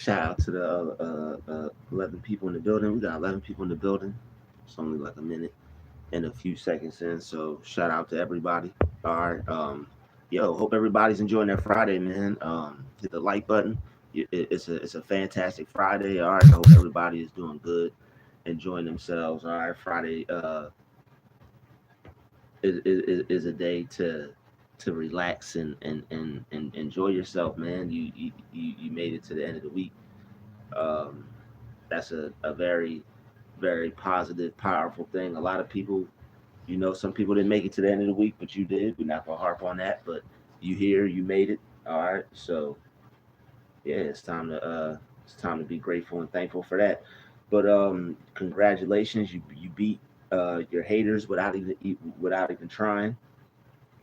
Shout out to the 11 people in the building. We got 11 people in the building. It's only like a minute and a few seconds in. So shout out to everybody. All right. Yo, hope everybody's enjoying their Friday, man. Hit the like button. It's a fantastic Friday. All right. I hope everybody is doing good, enjoying themselves. All right. Friday is a day to relax and enjoy yourself, man. You made it to the end of the week. Um, that's a very very positive, powerful thing. A lot of people, some people didn't make it to the end of the week, but you did. We're not gonna harp on that, but you here, you made it. All right, so yeah, it's time to be grateful and thankful for that. But congratulations, you beat your haters without even trying.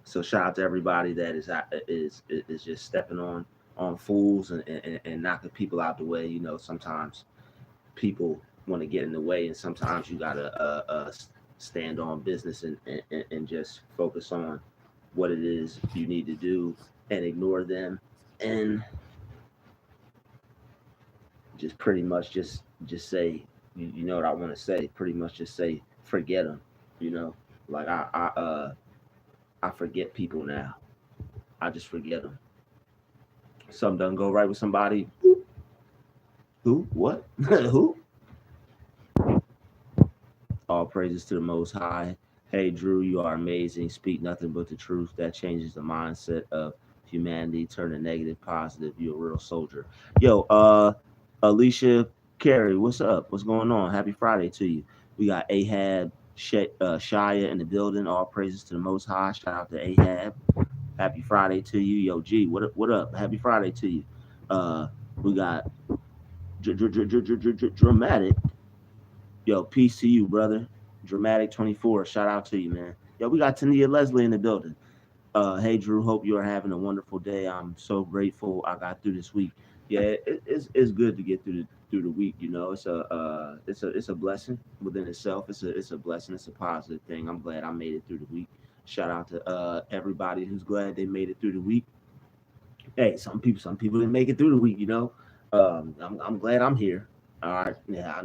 So shout out to everybody that is just stepping on fools and knocking people out the way. Sometimes people want to get in the way, and sometimes you gotta stand on business and just focus on what it is you need to do and ignore them and just pretty much just say you know what I want to say. Pretty much just say forget them. You know, like I forget people now. I just forget them. Something doesn't go right with somebody. Who? What? Who? All praises to the Most High. Hey, Drew, you are amazing. Speak nothing but the truth. That changes the mindset of humanity. Turn a negative positive. You're a real soldier. Yo, Alicia Carey, what's up? What's going on? Happy Friday to you. We got Ahab Shia in the building. All praises to the Most High. Shout out to Ahab. Happy Friday to you. Yo, G, what up? Happy Friday to you. Uh, we got Dramatic. Yo, peace to you, brother. Dramatic 24. Shout out to you, man. Yo, we got Tania Leslie in the building. Hey, Drew. Hope you are having a wonderful day. I'm so grateful I got through this week. Yeah, it's good to get through the week. It's a blessing within itself. It's a blessing. It's a positive thing. I'm glad I made it through the week. Shout out to everybody who's glad they made it through the week. Hey, some people didn't make it through the week. I'm glad I'm here. All right, yeah,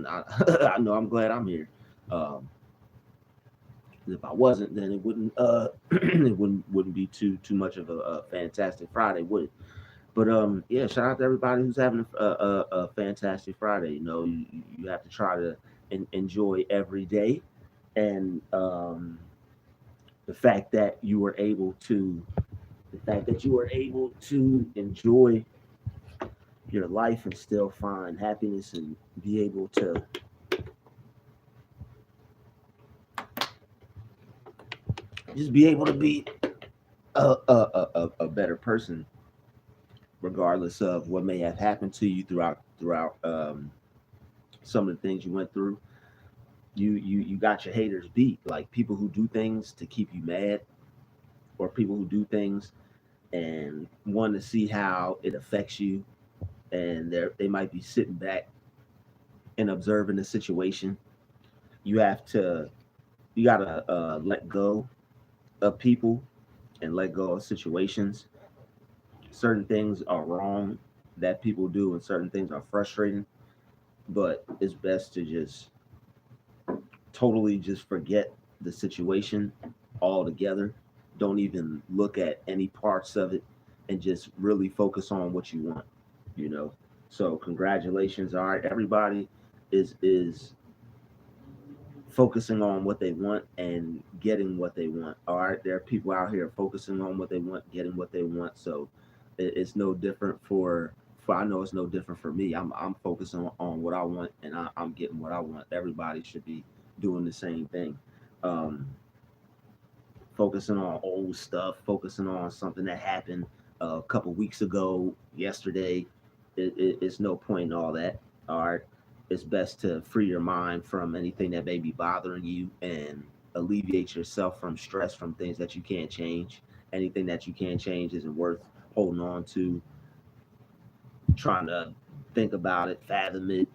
I know I'm glad I'm here. Um, if I wasn't, then it wouldn't it wouldn't be too much of a fantastic Friday, would it? But yeah, shout out to everybody who's having a fantastic Friday. You have to try to enjoy every day, and the fact that you were able to enjoy your life and still find happiness and be able to just be able to be a better person regardless of what may have happened to you throughout some of the things you went through. You got your haters beat, like people who do things to keep you mad, or people who do things and want to see how it affects you, and they might be sitting back and observing the situation. You have to you gotta let go of people and let go of situations. Certain things are wrong that people do, and certain things are frustrating. But it's best to just totally just forget the situation altogether. Don't even look at any parts of it, and just really focus on what you want. You know. So congratulations. All right, everybody is focusing on what they want and getting what they want. All right, there are people out here focusing on what they want, getting what they want. So it's no different for I know it's no different for me. I'm focusing on what I want, and I'm getting what I want. Everybody should be doing the same thing. Um, Focusing on old stuff, focusing on something that happened a couple weeks ago, yesterday. It's no point in all that. All right, it's best to free your mind from anything that may be bothering you and alleviate yourself from stress from things that you can't change. Anything that you can't change isn't worth holding on to, trying to think about it, fathom it.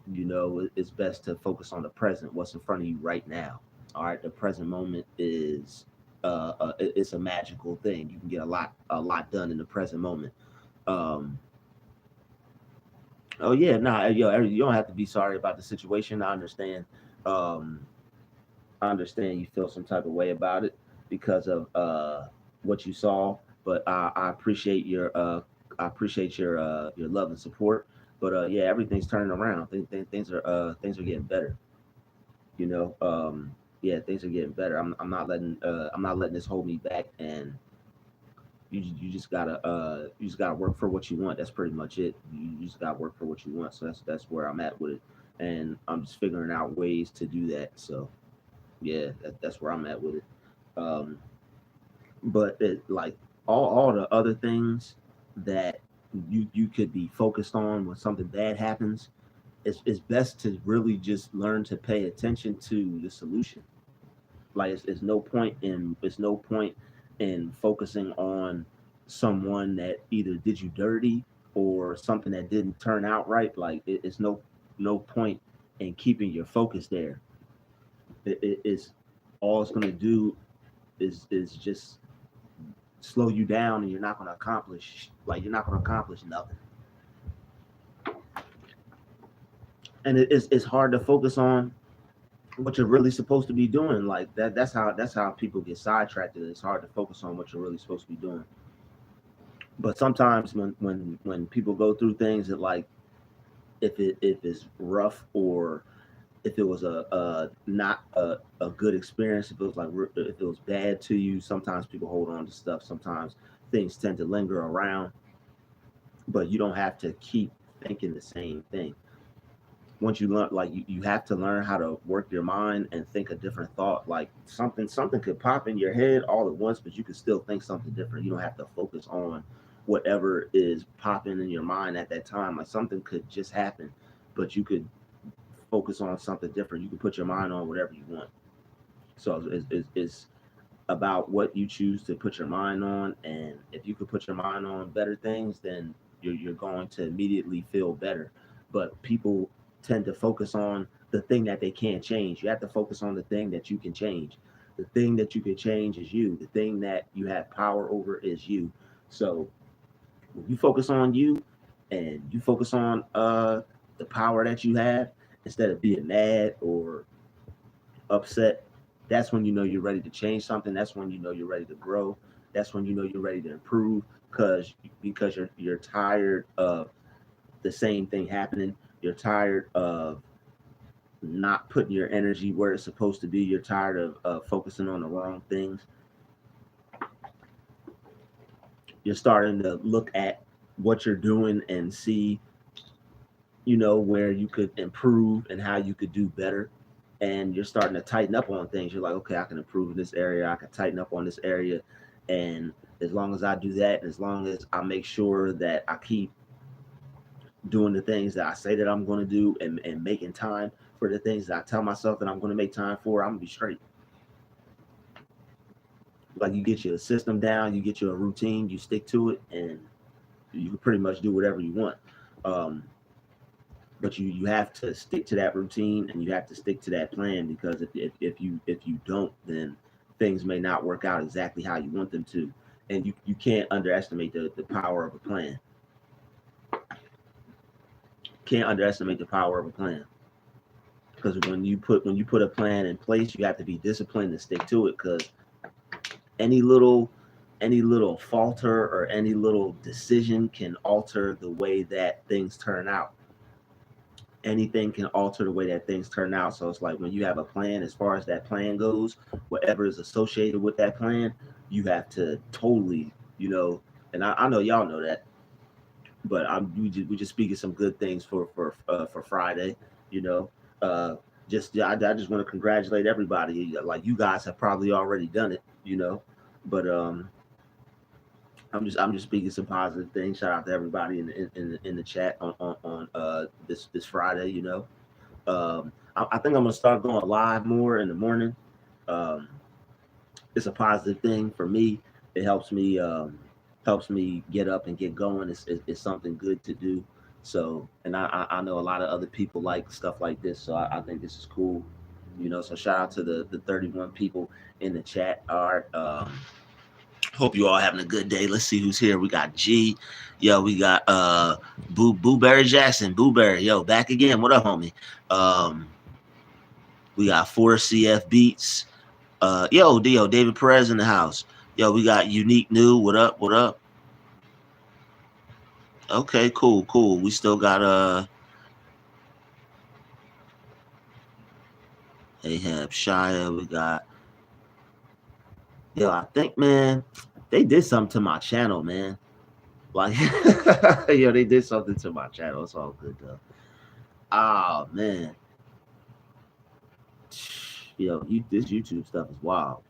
It's best to focus on the present, what's in front of you right now. All right, the present moment is it's a magical thing. You can get a lot done in the present moment. Um, Oh yeah, nah, you don't have to be sorry about the situation. Um, I understand you feel some type of way about it because of what you saw, but I appreciate your love and support. But yeah, everything's turning around. Things are getting better. You know, yeah, things are getting better. I'm not letting this hold me back. And you just gotta work for what you want. That's pretty much it. You just gotta work for what you want. So that's where I'm at with it, and I'm just figuring out ways to do that. So yeah, that's where I'm at with it. Um, but like all the other things that you could be focused on when something bad happens, it's best to really just learn to pay attention to the solution. Like it's no point in focusing on someone that either did you dirty or something that didn't turn out right. Like it's no point in keeping your focus there. It's all it's gonna do is just slow you down, and you're not gonna accomplish nothing. And it's hard to focus on what you're really supposed to be doing. Like that's how people get sidetracked. It's hard to focus on what you're really supposed to be doing. But sometimes when people go through things that, like, if it's rough, or if it was a not a good experience, if it was if it was bad to you, sometimes people hold on to stuff. Sometimes things tend to linger around, but you don't have to keep thinking the same thing. Once you learn, like, you have to learn how to work your mind and think a different thought. Like something could pop in your head all at once, but you can still think something different. You don't have to focus on whatever is popping in your mind at that time. Like something could just happen, but you could focus on something different. You can put your mind on whatever you want. So it's about what you choose to put your mind on. And if you could put your mind on better things, then you're going to immediately feel better. But people tend to focus on the thing that they can't change. You have to focus on the thing that you can change. The thing that you can change is you. The thing that you have power over is you. So when you focus on you, and you focus on the power that you have, instead of being mad or upset, that's when you know you're ready to change something. That's when you know you're ready to grow. That's when you know you're ready to improve, because you're tired of the same thing happening. You're tired of not putting your energy where it's supposed to be. You're tired of focusing on the wrong things. You're starting to look at what you're doing and see, where you could improve and how you could do better. And you're starting to tighten up on things. You're like, okay, I can improve in this area. I can tighten up on this area. And as long as I do that, and as long as I make sure that I keep doing the things that I say that I'm going to do, and making time for the things that I tell myself that I'm going to make time for, I'm going to be straight. Like, you get your system down, you get your routine, you stick to it, and you can pretty much do whatever you want. Um, but you have to stick to that routine, and you have to stick to that plan, because if you don't, then things may not work out exactly how you want them to. And you can't underestimate the power of a plan. Can't underestimate the power of a plan, because when you put a plan in place, you have to be disciplined and stick to it, because any little any little falter or any little decision can alter the way that things turn out. Anything can alter the way that things turn out. So it's like, when you have a plan, as far as that plan goes, whatever is associated with that plan, you have to totally, and I know y'all know that, but we just speaking some good things for Friday, you know. Uh, I just want to congratulate everybody. Like, you guys have probably already done it, but I'm just speaking some positive things. Shout out to everybody in the chat on this Friday. I think I'm gonna start going live more in the morning. Um, it's a positive thing for me. It helps me get up and get going. It's something good to do. So, and I know a lot of other people like stuff like this. So I think this is cool. So shout out to the 31 people in the chat. All right. Hope you all having a good day. Let's see who's here. We got G. Yo, we got Booberry Jackson. Booberry, yo, back again. What up, homie? We got 4CF Beats. Yo, David Perez in the house. Yo, we got Unique New. What up? What up? Okay, cool. We still got Ahab Shia. We got I think, man, they did something to my channel, man. Like they did something to my channel. It's all good though. Oh man. This YouTube stuff is wild.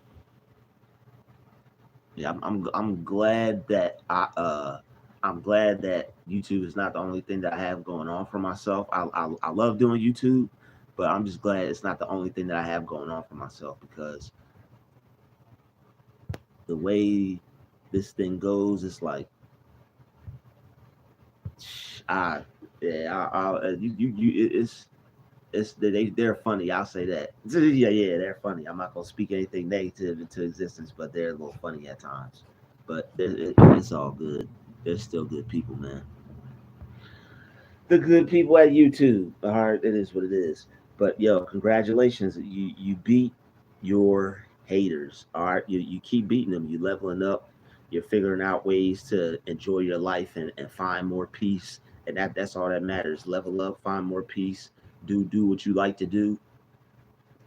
Yeah, I'm glad that I'm glad that YouTube is not the only thing that I have going on for myself. I love doing YouTube, but I'm just glad it's not the only thing that I have going on for myself, because the way this thing goes, it's like they're funny. I'll say that. Yeah, they're funny. I'm not gonna speak anything negative into existence, but they're a little funny at times. But it's all good. They're still good people, man. The good people at YouTube. All right, it is what it is. But yo, congratulations. You beat your haters. All right, you keep beating them. You leveling up. You're figuring out ways to enjoy your life and find more peace. And that's all that matters. Level up, find more peace, do what you like to do,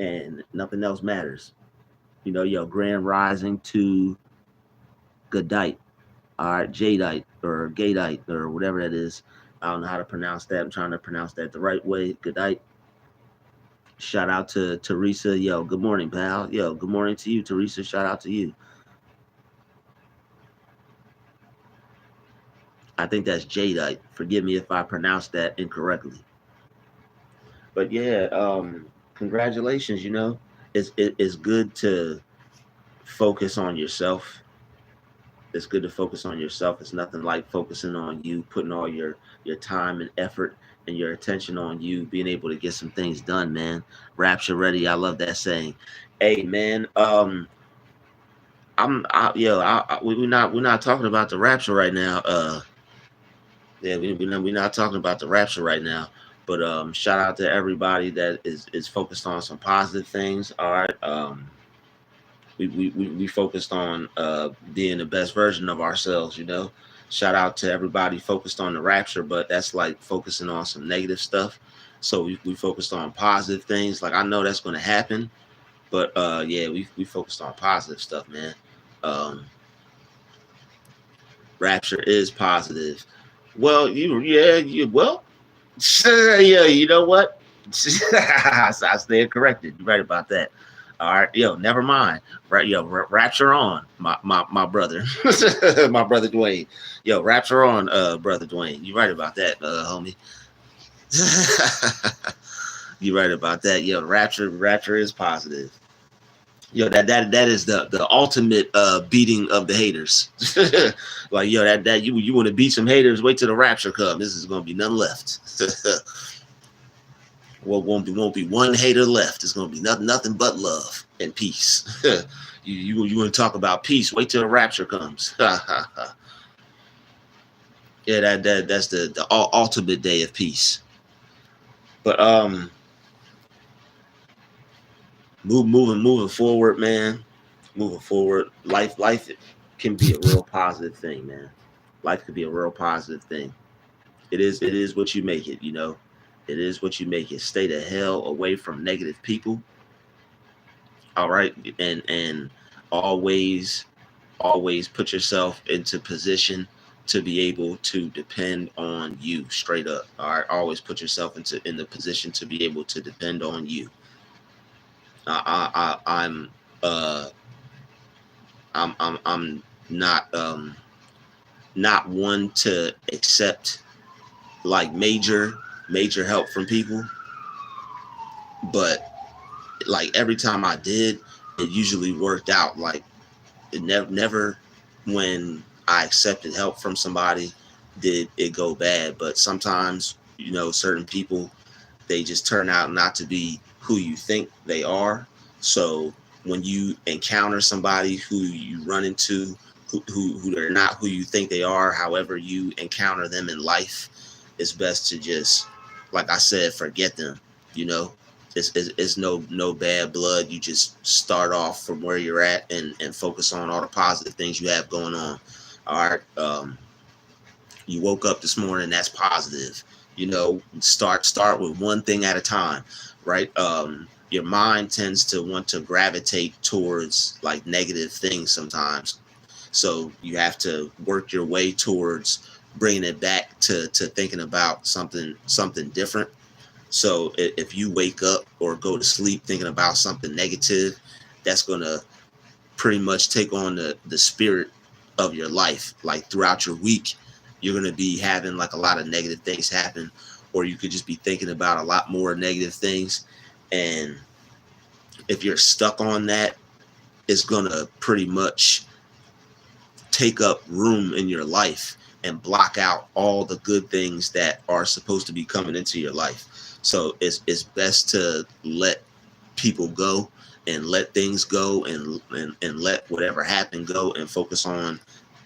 and nothing else matters. Yo, grand rising to Godite. All right, Jadeite or Gaydite or whatever that is. I don't know how to pronounce that. I'm trying to pronounce that the right way. Godite. Shout out to Teresa. Yo, good morning, pal. Yo, good morning to you, Teresa. Shout out to you. I think that's Jadeite. Forgive me if I pronounced that incorrectly. But yeah, congratulations. It's good to focus on yourself. It's good to focus on yourself. It's nothing like focusing on you, putting all your time and effort and your attention on you, being able to get some things done, man. Rapture ready. I love that saying. Hey, man. We're not talking about the rapture right now. We're not talking about the rapture right now. But shout out to everybody that is focused on some positive things. All right. We focused on being the best version of ourselves. Shout out to everybody focused on the rapture, but that's like focusing on some negative stuff. So we focused on positive things. Like, I know that's going to happen, but we focused on positive stuff, man. Rapture is positive. Well, yeah, you know what? I stand corrected. You're right about that. All right, yo, never mind. Right, yo, rapture on, my brother, my brother Dwayne. Yo, rapture on, brother Dwayne. You're right about that, homie. You're right about that. Yo, rapture is positive. Yo, that is the ultimate beating of the haters. Like, yo, that you want to beat some haters, wait till the rapture comes. This is gonna be none left. Well, won't be one hater left. It's gonna be nothing but love and peace. you want to talk about peace? Wait till the rapture comes. Yeah, that's the ultimate day of peace. But moving forward, man. Moving forward, life can be a real positive thing, man. Life can be a real positive thing. It is what you make it. It is what you make it. Stay the hell away from negative people. All right, and always put yourself into position to be able to depend on you, straight up. All right, always put yourself in the position to be able to depend on you. I'm not one to accept like major help from people, but like every time I did, it usually worked out. Like, it never when I accepted help from somebody did it go bad. But sometimes, certain people, they just turn out not to be who you think they are. So when you encounter somebody who you run into who they're not who you think they are. However you encounter them in life, it's best to just, like I said, forget them. You know, it's no bad blood. You just start off from where you're at and focus on all the positive things you have going on. All right. You woke up this morning, that's positive. You know, start with one thing at a time, right? Your mind tends to want to gravitate towards like negative things sometimes, so you have to work your way towards bringing it back to thinking about something different. So if you wake up or go to sleep thinking about something negative, that's gonna pretty much take on the spirit of your life. Like throughout your week, you're gonna be having like a lot of negative things happen, or you could just be thinking about a lot more negative things. And if you're stuck on that, it's gonna pretty much take up room in your life and block out all the good things that are supposed to be coming into your life. So it's best to let people go and let things go and let whatever happened go and focus on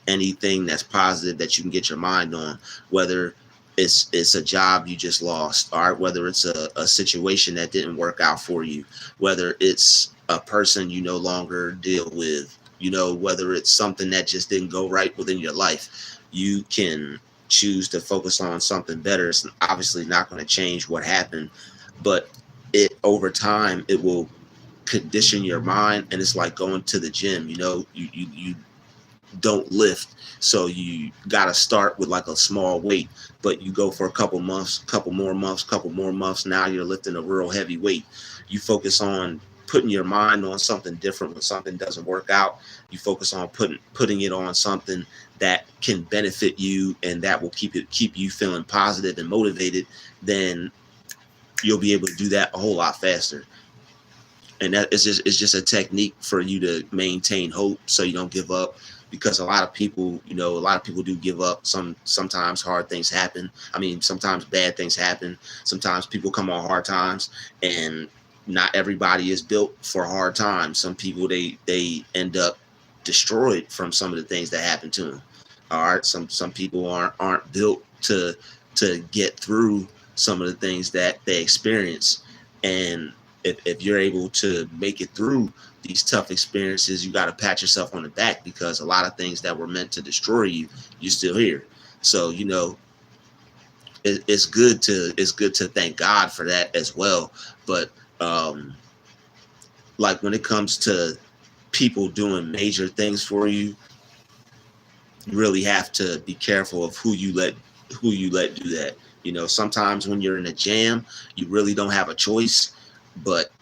anything that's positive that you can get your mind on, whether it's a job you just lost, all right, whether it's a situation that didn't work out for you, whether it's a person you no longer deal with, you know, whether it's something that just didn't go right within your life. You can choose to focus on something better. It's obviously not going to change what happened, but it over time it will condition your mind. And it's like going to the gym, you know, you don't lift, so you got to start with like a small weight, but you go for a couple months, couple more months, now you're lifting a real heavy weight. You focus on putting your mind on something different. When something doesn't work out, you focus on putting it on something that can benefit you and that will keep you feeling positive and motivated. Then you'll be able to do that a whole lot faster. And that is just, it's just a technique for you to maintain hope so you don't give up, because a lot of people, you know, a lot of people do give up. Sometimes hard things happen. I mean, sometimes bad things happen. Sometimes people come on hard times, and not everybody is built for hard times. Some people, they end up destroyed from some of the things that happen to them. All right, some people aren't built to get through some of the things that they experience. And if you're able to make it through these tough experiences, you got to pat yourself on the back, because a lot of things that were meant to destroy you, you're still here. So you know, it's good to thank God for that as well. But like when it comes to people doing major things for you, you really have to be careful of who you let do that. You know, sometimes when you're in a jam, you really don't have a choice, but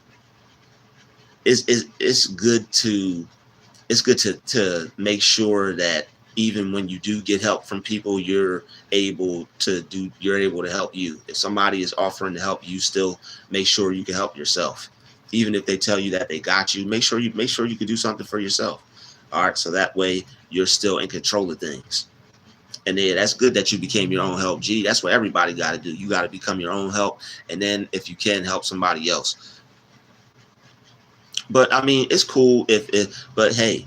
it's good to to make sure that even when you do get help from people, you're able to help you. If somebody is offering to help you, still make sure you can help yourself. Even if they tell you that they got you, make sure you can do something for yourself. All right, so that way you're still in control of things. And then that's good that you became your own help. Gee, that's what everybody got to do. You got to become your own help, and then if you can, help somebody else. But I mean, it's cool if but hey,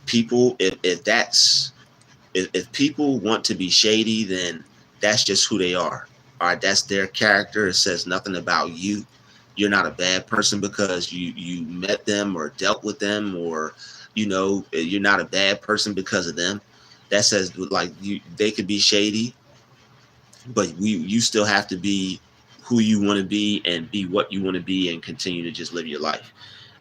people, if people want to be shady, then that's just who they are. All right, that's their character. It says nothing about you. You're not a bad person because you met them or dealt with them, or you know, you're not a bad person because of them. That says like they could be shady, but you still have to be who you want to be and be what you want to be and continue to just live your life.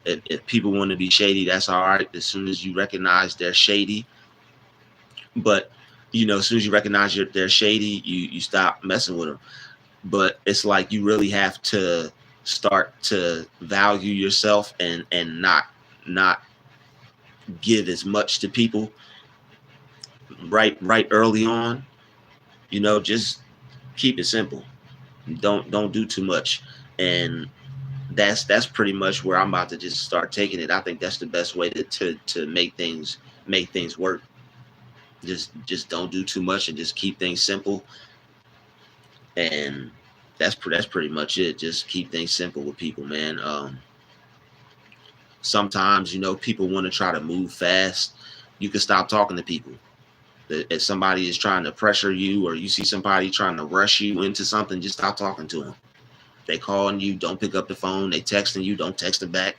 If people want to be shady, that's all right. As soon as you recognize they're shady, but you know, as soon as you recognize they're shady, you stop messing with them. But it's like you really have to start to value yourself and not give as much to people right early on. You know, just keep it simple. Don't do too much. And that's pretty much where I'm about to just start taking it. I think that's the best way to make things work. Just don't do too much and just keep things simple. And that's pretty much it. Just keep things simple with people, man. Sometimes, you know, people want to try to move fast, You can stop talking to people. If somebody is trying to pressure you, or you see somebody trying to rush you into something, just stop talking to them. They calling you, don't pick up the phone. They texting you, don't text them back.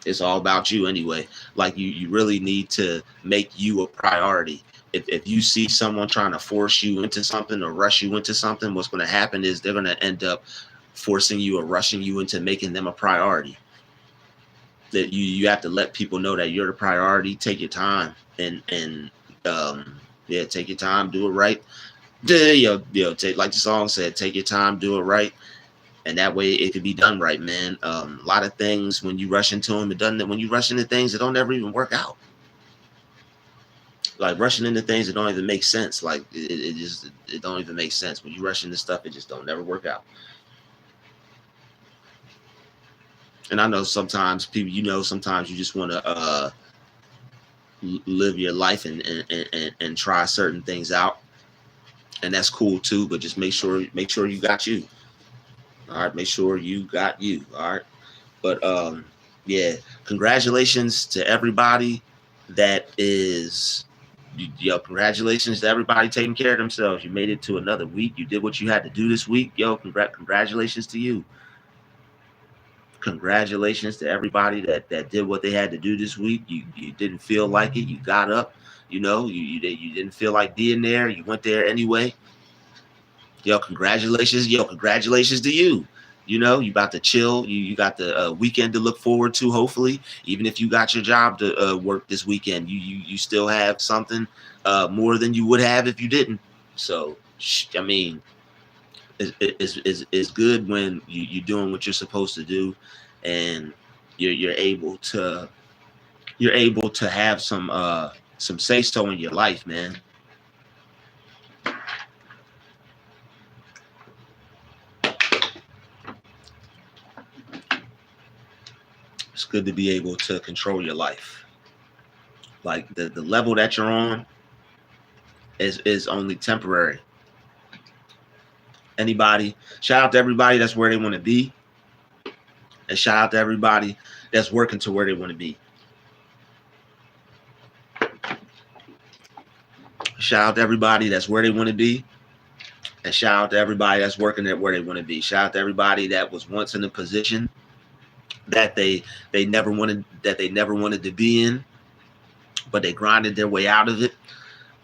It's all about you anyway. Like you really need to make you a priority. If you see someone trying to force you into something or rush you into something, what's going to happen is they're going to end up forcing you or rushing you into making them a priority. That you have to let people know that you're the priority. Take your time and yeah, take your time, do it right. Take, like the song said, take your time, do it right. And that way it could be done right, man. A lot of things, when you rush into them, when you rush into things, it don't ever even work out. Like rushing into things that don't even make sense. Like it don't even make sense. When you rush into stuff, it just don't never work out. And I know sometimes people, sometimes you just want to live your life and try certain things out. And that's cool too, but just make sure you got you. All right, make sure you got you. All right. But yeah, congratulations to everybody that is congratulations to everybody taking care of themselves. You made it to another week. You did what you had to do this week. Congratulations to you. Congratulations to everybody that did what they had to do this week. You didn't feel like it. You got up. You didn't feel like being there. You went there anyway. Congratulations. Congratulations to you. You about to chill. You got the weekend to look forward to, hopefully. Even if you got your job to work this weekend, you still have something more than you would have if you didn't. So, I mean, it's good when you're doing what you're supposed to do, and you're able to have some say-so in your life, man. It's good to be able to control your life. Like the level that you're on is only temporary. Shout out to everybody that's where they want to be. And shout out to everybody that's working to where they want to be. Shout out to everybody that's where they want to be. And shout out to everybody that's working at where they want to be. Shout out to everybody that was once in a position that they never wanted to be in, but they grinded their way out of it.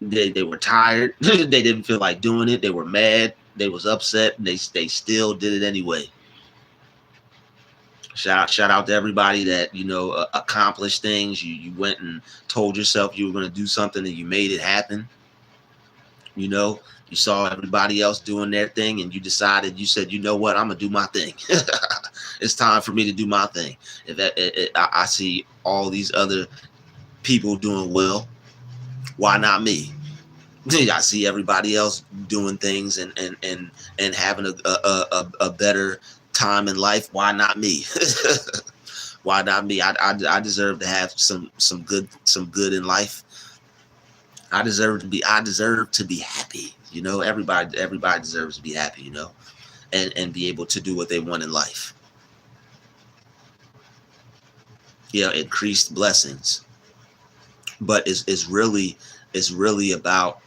They were tired. They didn't feel like doing it. They were mad. They was upset. They still did it anyway. Shout out to everybody that accomplished things. You went and told yourself you were going to do something and you made it happen. You saw everybody else doing their thing and you said, you know what, I'm gonna do my thing. It's time for me to do my thing. I see all these other people doing well, why not me? I see everybody else doing things and having a better time in life. Why not me? Why not me? I deserve to have some good in life. I deserve to be happy. Everybody deserves to be happy, and be able to do what they want in life. Increased blessings. But it's really about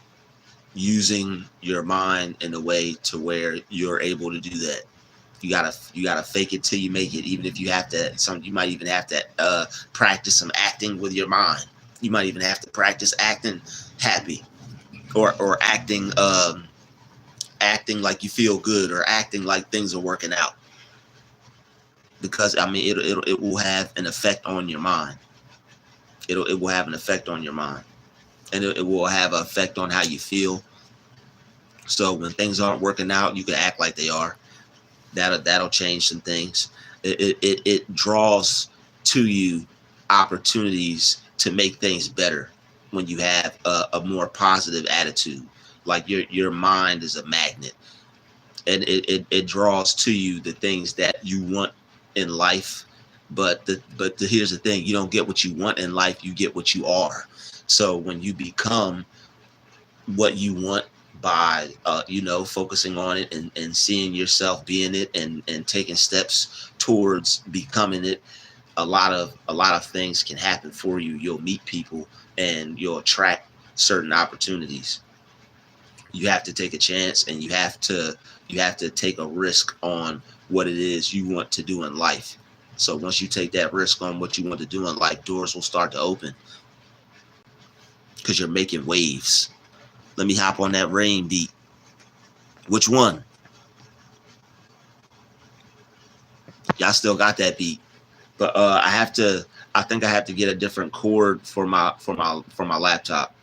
using your mind in a way to where you're able to do that. You gotta fake it till you make it. Even if you have to, you might even have to practice some acting with your mind. You might even have to practice acting happy, or acting like you feel good, or acting like things are working out. Because it will have an effect on your mind. It will have an effect on your mind, and it will have an effect on how you feel. So when things aren't working out, you can act like they are. That'll change some things. It draws to you opportunities to make things better when you have a more positive attitude. Like your mind is a magnet, and it draws to you the things that you want in life. But here's the thing: you don't get what you want in life; you get what you are. So when you become what you want by focusing on it and seeing yourself being it and taking steps towards becoming it, a lot of things can happen for you. You'll meet people and you'll attract certain opportunities. You have to take a chance, and you have to take a risk on what it is you want to do in life. So once you take that risk on what you want to do in life, doors will start to open because you're making waves. Let me hop on that rain beat. Which one? Y'all still got that beat. But I think I have to get a different cord for my laptop.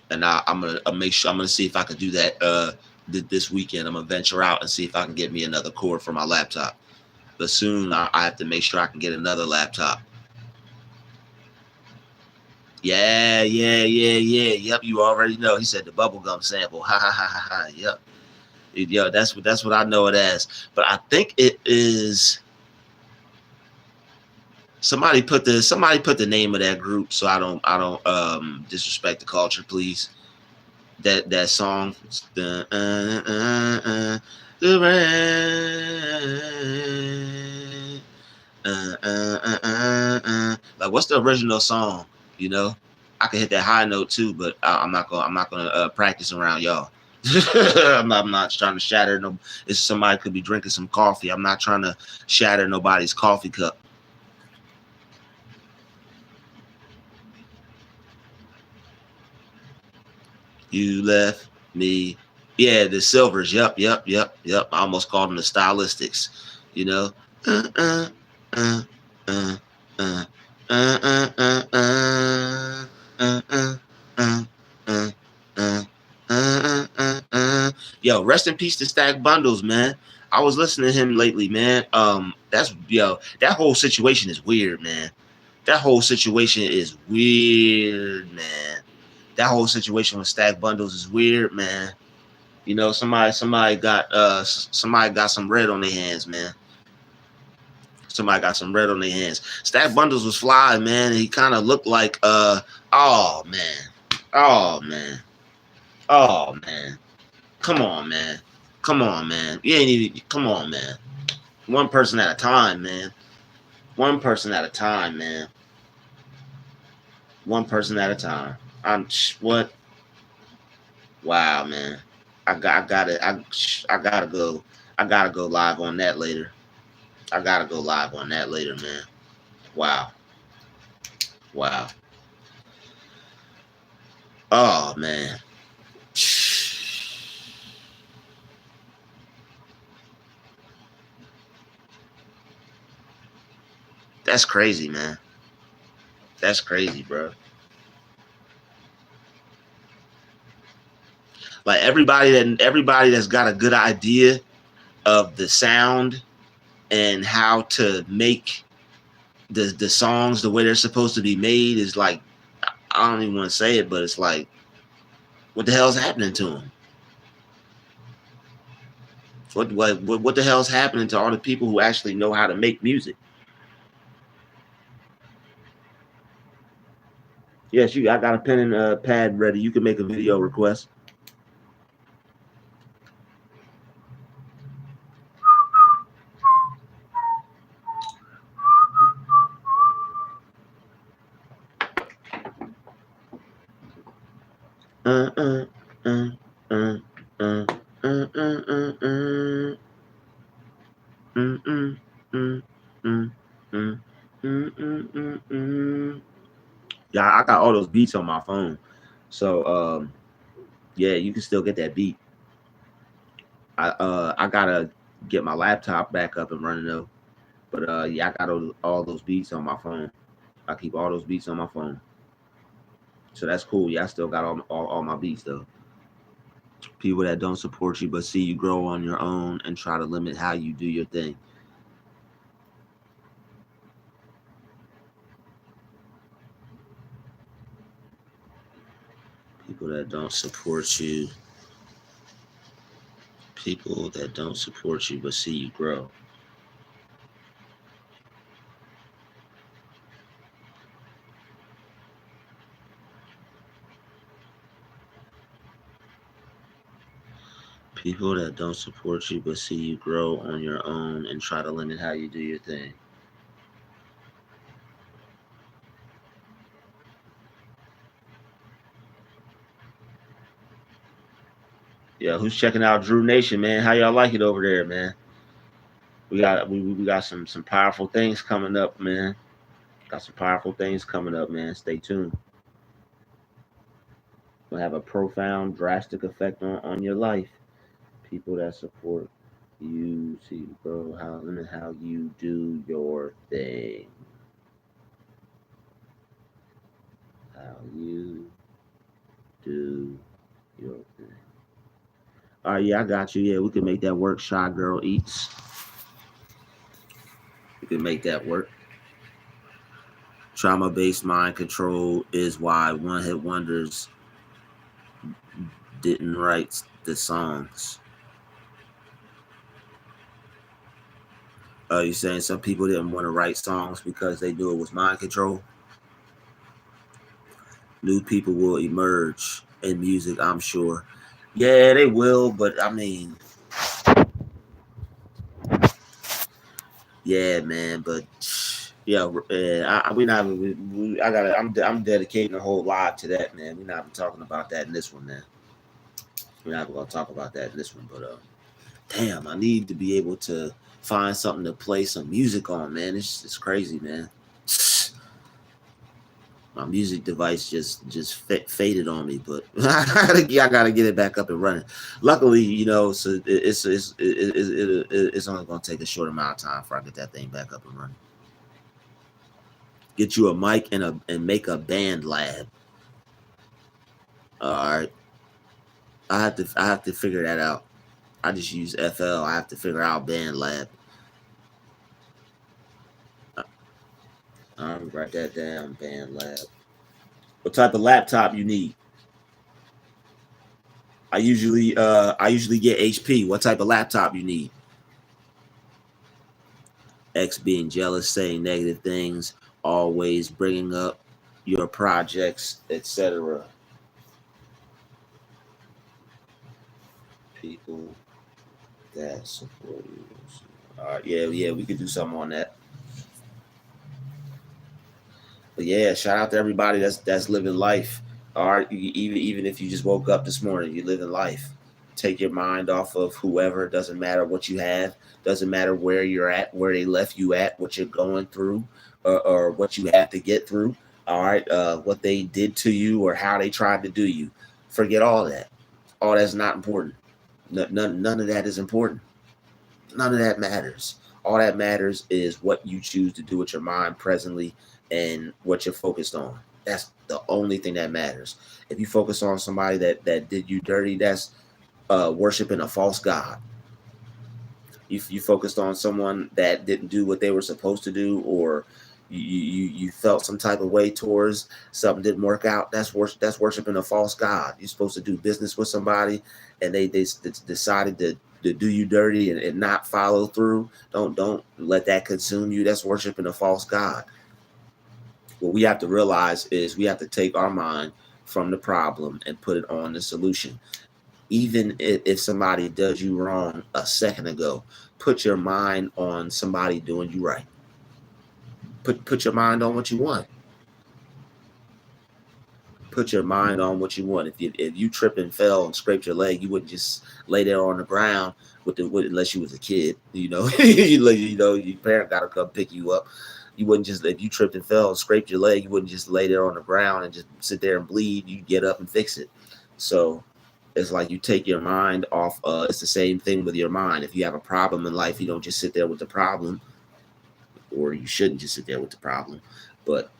And I'm gonna make sure, I'm gonna see if I can do that this weekend. I'm gonna venture out and see if I can get me another cord for my laptop. But soon I have to make sure I can get another laptop. Yeah. Yep, you already know. He said the bubblegum sample. Ha ha ha ha ha. Yep. Yo, that's what I know it as. But I think it is. Somebody put the name of that group so I don't disrespect the culture, please. That song, the rain, like, what's the original song? You know, I can hit that high note too, but I'm not gonna practice around y'all. I'm not trying to shatter no. If somebody could be drinking some coffee, I'm not trying to shatter nobody's coffee cup. You left me. Yeah, the Silvers. Yep. I almost called them the Stylistics. You know. Uh, uh, uh, uh, uh, uh, uh, uh, uh, uh, uh, uh, uh, Yo, rest in peace to Stack Bundles, man. I was listening to him lately, man. That whole situation is weird, man. That whole situation is weird, man. That whole situation with Stack Bundles is weird, man. You know, somebody got some red on their hands, man. Somebody got some red on their hands. Stack Bundles was fly, man. He kind of looked like oh man. Oh man. Oh man. Come on, man. Come on, man. You ain't even come on, man. One person at a time, man. One person at a time, man. One person at a time. What? Wow, man. I gotta go. I gotta go live on that later. I gotta go live on that later, man. Wow. Wow. Oh man. That's crazy, man. That's crazy, bro. Like everybody that's got a good idea of the sound and how to make the songs the way they're supposed to be made is like, I don't even want to say it, but it's like, what the hell's happening to them? What the hell's happening to all the people who actually know how to make music? Yes, I got a pen and a pad ready. You can make a video request. Yeah, I got all those beats on my phone, so yeah, you can still get that beat. I gotta get my laptop back up and running though, but yeah, I got all those beats on my phone. I keep all those beats on my phone, so that's cool. Yeah, I still got all my beats though. People that don't support you but see you grow on your own and try to limit how you do your thing. People that don't support you. People that don't support you but see you grow. People that don't support you but see you grow on your own and try to limit how you do your thing. Yeah, who's checking out Drew Nation, man? How y'all like it over there, man? We got some powerful things coming up, man. Got some powerful things coming up, man. Stay tuned. Will have a profound, drastic effect on your life. People that support you, see, bro, how you do your thing. How you do your thing. All right, yeah, I got you. Yeah, we can make that work. Shy Girl Eats. We can make that work. Trauma-based mind control is why One Hit Wonders didn't write the songs. You saying some people didn't want to write songs because they knew it was mind control? New people will emerge in music, I'm sure. Yeah, they will, but I mean, yeah, man. But yeah, we not. I got. I'm dedicating a whole lot to that, man. We're not even talking about that in this one, man. We're not gonna talk about that in this one, but damn, I need to be able to find something to play some music on, man. It's crazy, man. My music device just faded on me, but I gotta get it back up and running. Luckily, you know, so it's only gonna take a short amount of time before I get that thing back up and running. Get you a mic and make a band lab. All right, I have to figure that out. I just use FL. I have to figure out band lab. Write that down. Band lab. What type of laptop you need? I usually get HP. What type of laptop you need? X being jealous, saying negative things, always bringing up your projects, etc. People that support you. All right, yeah, we could do something on that. But yeah, shout out to everybody that's living life. All right, even if you just woke up this morning, you're living life. Take your mind off of whoever. It doesn't matter what you have. Doesn't matter where you're at, where they left you at, what you're going through, or what you have to get through. All right, what they did to you or how they tried to do you. Forget all that. All that's not important. None of that is important. None of that matters. All that matters is what you choose to do with your mind presently and what you're focused on. That's the only thing that matters. If you focus on somebody that did you dirty, that's worshiping a false god. You focused on someone that didn't do what they were supposed to do, or you felt some type of way towards something didn't work out. That's worshiping a false god. You're supposed to do business with somebody, and they decided to do you dirty and not follow through. Don't let that consume you. That's worshiping a false god. What we have to realize is we have to take our mind from the problem and put it on the solution. Even if somebody does you wrong a second ago, put your mind on somebody doing you right. Put your mind on what you want. Put your mind on what you want. If you trip and fell and scraped your leg, you wouldn't just lay there on the ground unless you was a kid. You know, your parent got to come pick you up. You wouldn't just, if you tripped and fell and scraped your leg, you wouldn't just lay there on the ground and just sit there and bleed. You get up and fix it. So it's like you take your mind off. It's the same thing with your mind. If you have a problem in life, you don't just sit there with the problem, or you shouldn't just sit there with the problem, but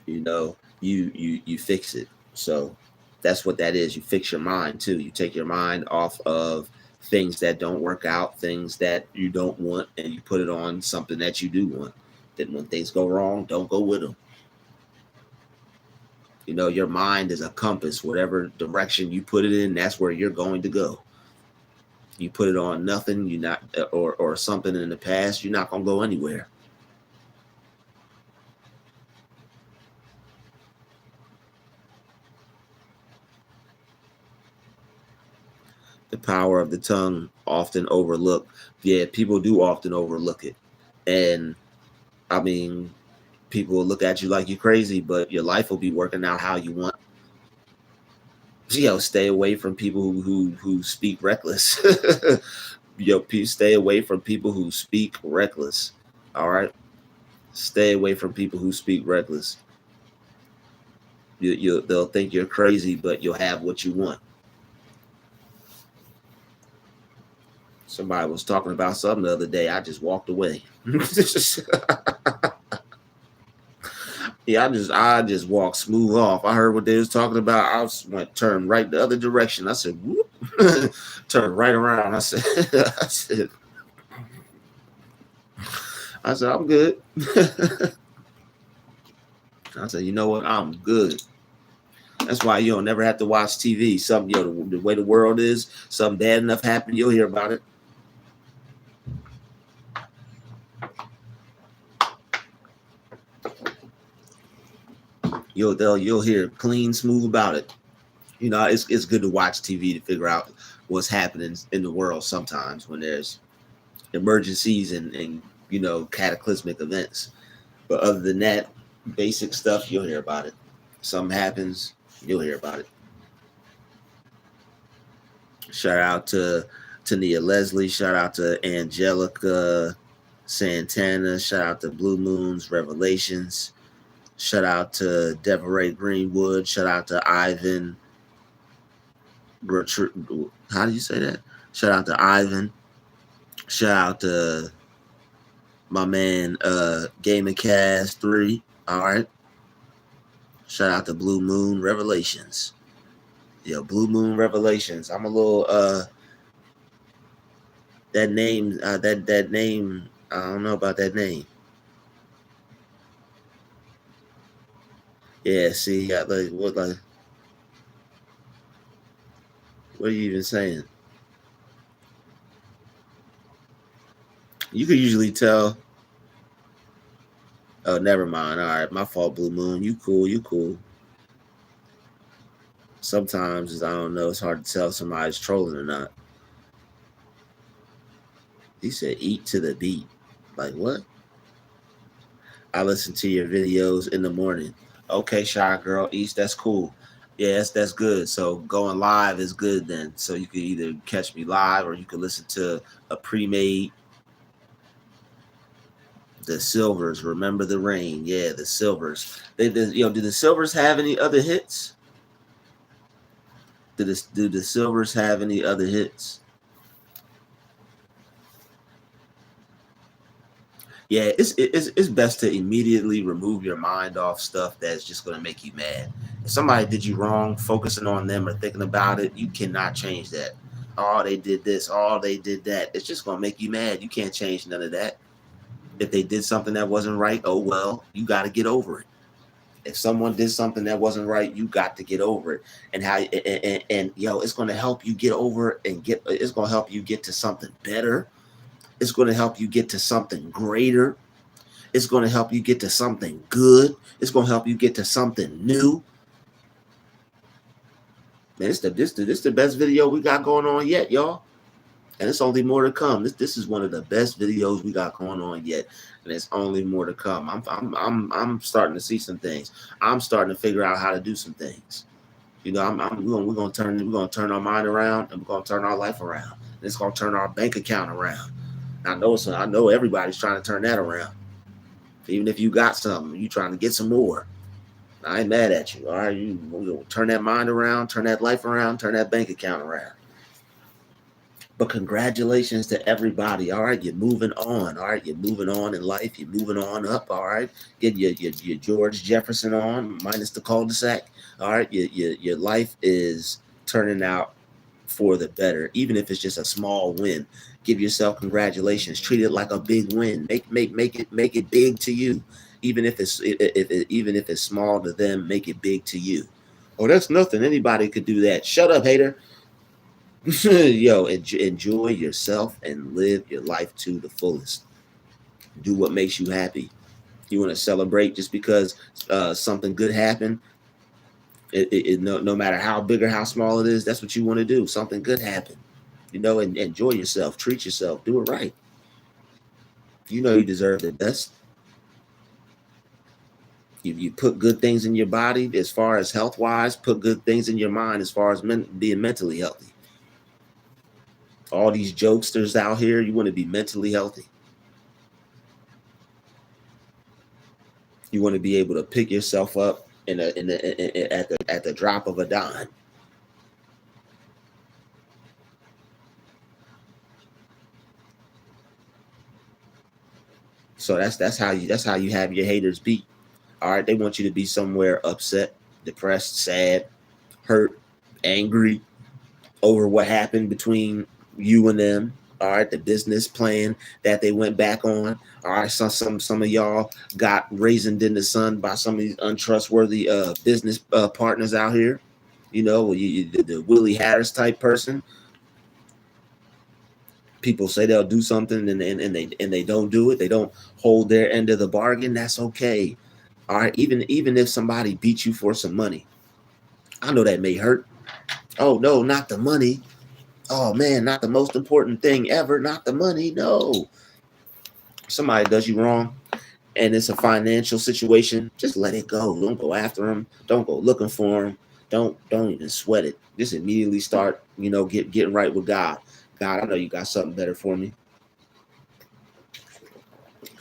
you fix it. So that's what that is. You fix your mind too. You take your mind off of things that don't work out, things that you don't want, and you put it on something that you do want. Then when things go wrong, don't go with them. Your mind is a compass. Whatever direction you put it in, that's where you're going to go. You put it on nothing, you're not, or something in the past, you're not gonna go anywhere. The power of the tongue often overlooked. Yeah, people do often overlook it, and I mean, people will look at you like you're crazy, but your life will be working out how you want. Stay away from people who speak reckless. Stay away from people who speak reckless. All right, stay away from people who speak reckless. They'll think you're crazy, but you'll have what you want. Somebody was talking about something the other day. I just walked away. Yeah, I just walked smooth off. I heard what they was talking about. I went turned right the other direction. I said, whoop. Turned right around. I said, I'm good. I said, you know what? I'm good. That's why you don't never have to watch TV. Something, the way the world is, something bad enough happened, you'll hear about it. You'll hear clean, smooth about it. It's good to watch TV to figure out what's happening in the world sometimes when there's emergencies and cataclysmic events. But other than that, basic stuff, you'll hear about it. Something happens, you'll hear about it. Shout out to Tania Leslie. Shout out to Angelica Santana. Shout out to Blue Moon's Revelations. Shout out to Deveray Greenwood. Shout out to Ivan. How do you say that? Shout out to Ivan. Shout out to my man Gaming Cast 3. All right. Shout out to Blue Moon Revelations. Blue Moon Revelations. I'm a little that name that name, I don't know about that name. Yeah, see, what are you even saying? You could usually tell. Oh, never mind. All right, my fault, Blue Moon. You cool. Sometimes, I don't know, it's hard to tell if somebody's trolling or not. He said, eat to the beat. Like, what? I listen to your videos in the morning. Okay, Shy Girl East, that's cool. Yes, that's good. So going live is good then. So you can either catch me live or you can listen to a pre-made. The Silvers, Remember the Rain. Yeah, the Silvers. Do the Silvers have any other hits? Do the Silvers have any other hits? Yeah, it's best to immediately remove your mind off stuff that's just going to make you mad. If somebody did you wrong, focusing on them or thinking about it, you cannot change that. Oh, they did this. Oh, they did that. It's just going to make you mad. You can't change none of that. If they did something that wasn't right, oh well, you got to get over it. If someone did something that wasn't right, you got to get over it. And it's going to help you get over it and it's going to help you get to something better. It's going to help you get to something greater. It's going to help you get to something good. It's going to help you get to something new. Man, this the best video we got going on yet, y'all. And it's only more to come. This is one of the best videos we got going on yet, and it's only more to come. I'm starting to see some things. I'm starting to figure out how to do some things. We're gonna turn our mind around, and we're gonna turn our life around. And it's gonna turn our bank account around. I know everybody's trying to turn that around. Even if you got something, you trying to get some more. I ain't mad at you. All right, you turn that mind around, turn that life around, turn that bank account around. But congratulations to everybody. All right, you're moving on. All right, you're moving on in life. You're moving on up. All right, get your George Jefferson on, minus the cul-de-sac. All right, your life is turning out for the better, even if it's just a small win. Give yourself congratulations. Treat it like a big win. Make it big to you, even if it's small to them. Make it big to you. Oh, that's nothing. Anybody could do that. Shut up, hater. Enjoy yourself and live your life to the fullest. Do what makes you happy. You want to celebrate just because something good happened. No matter how big or how small it is, that's what you want to do. Something good happened. And enjoy yourself. Treat yourself. Do it right. You deserve the best. You put good things in your body as far as health wise, put good things in your mind as far as being mentally healthy. All these jokesters out here, you want to be mentally healthy. You want to be able to pick yourself up at the drop of a dime. So that's how you have your haters beat. All right, they want you to be somewhere upset, depressed, sad, hurt, angry over what happened between you and them. All right, the business plan that they went back on. All right, some of y'all got raisined in the sun by some of these untrustworthy business partners out here. You know, the Willie Harris type person. People say they'll do something and they don't do it. They don't hold their end of the bargain. That's okay. All right, even if somebody beats you for some money, I know that may hurt. Oh no, not the money. Oh man, not the most important thing ever. Not the money. No. Somebody does you wrong and it's a financial situation, just let it go. Don't go after them. Don't go looking for them. Don't even sweat it. Just immediately start, getting right with God. God, I know you got something better for me.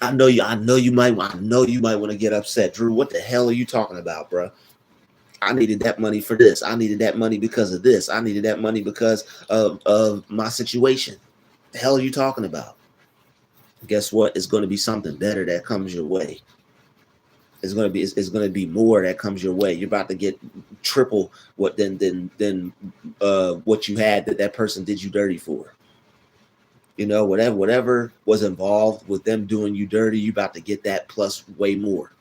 I know you might want to get upset. Drew, what the hell are you talking about, bro? I needed that money for this. I needed that money because of this. I needed that money because of my situation. The hell are you talking about? Guess what? It's going to be something better that comes your way. It's going to be more that comes your way. You're about to get triple what than what you had that person did you dirty for. Whatever was involved with them doing you dirty, you about to get that plus way more.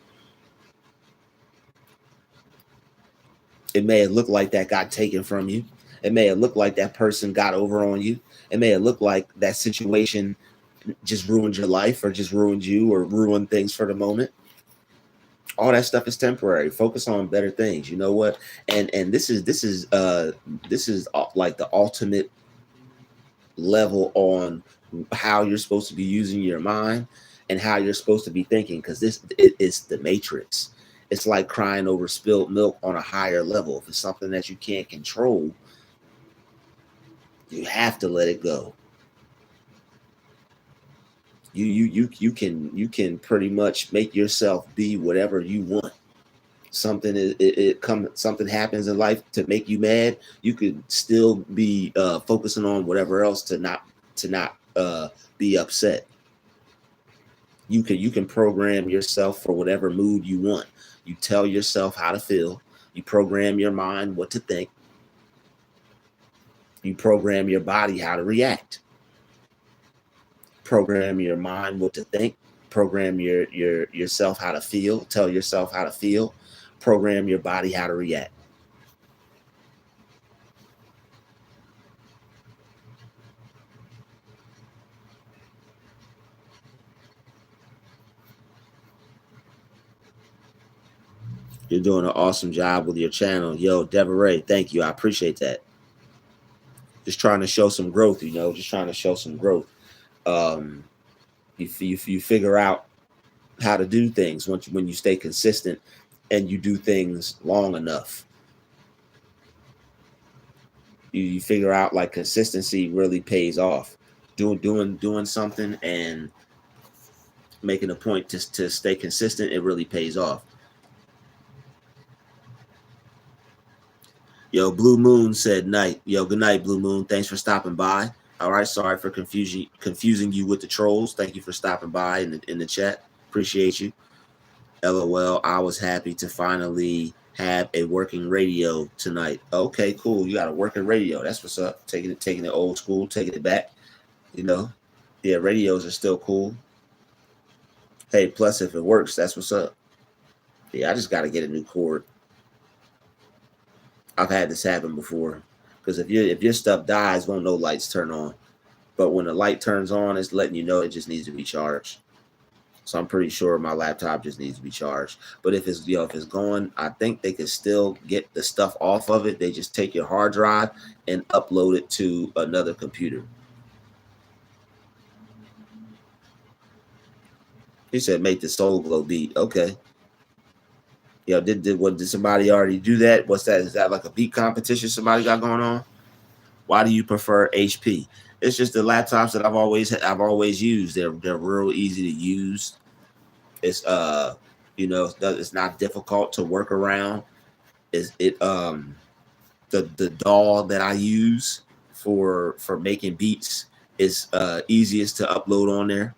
It may have looked like that got taken from you. It may have looked like that person got over on you. It may have looked like that situation just ruined your life or just ruined you or ruined things for the moment. All that stuff is temporary. Focus on better things. You know what? And this is like the ultimate level on how you're supposed to be using your mind and how you're supposed to be thinking, because it's the matrix. It's like crying over spilled milk on a higher level. If it's something that you can't control, you have to let it go. You can pretty much make yourself be whatever you want. Something happens in life to make you mad, you could still be focusing on whatever else to not be upset. You can program yourself for whatever mood you want. You tell yourself how to feel. You program your mind what to think. You program your body how to react. Program your mind what to think. Program yourself how to feel. Tell yourself how to feel. Program your body how to react. You're doing an awesome job with your channel. Yo, Deveray, thank you. I appreciate that. Just trying to show some growth, just trying to show some growth. You figure out how to do things when you stay consistent and you do things long enough. You figure out like consistency really pays off. Doing something and making a point to stay consistent, it really pays off. Yo, Blue Moon said night. Yo, good night, Blue Moon. Thanks for stopping by. All right, sorry for confusing you with the trolls. Thank you for stopping by in the chat. Appreciate you. LOL. I was happy to finally have a working radio tonight. Okay, cool. You got a working radio. That's what's up. Taking it old school, taking it back. Yeah, radios are still cool. Hey, plus if it works, that's what's up. Yeah, I just got to get a new cord. I've had this happen before, because if your stuff dies, won't no lights turn on. But when the light turns on, it's letting you know it just needs to be charged. So I'm pretty sure my laptop just needs to be charged. But if it's going, I think they can still get the stuff off of it. They just take your hard drive and upload it to another computer. He said, make the Soul Glow beat. Okay. Yo, did somebody already do that? What's that? Is that like a beat competition somebody got going on? Why do you prefer HP? It's just the laptops that I've always used. They're real easy to use. It's it's not difficult to work around. Is it the DAW that I use for making beats is easiest to upload on there.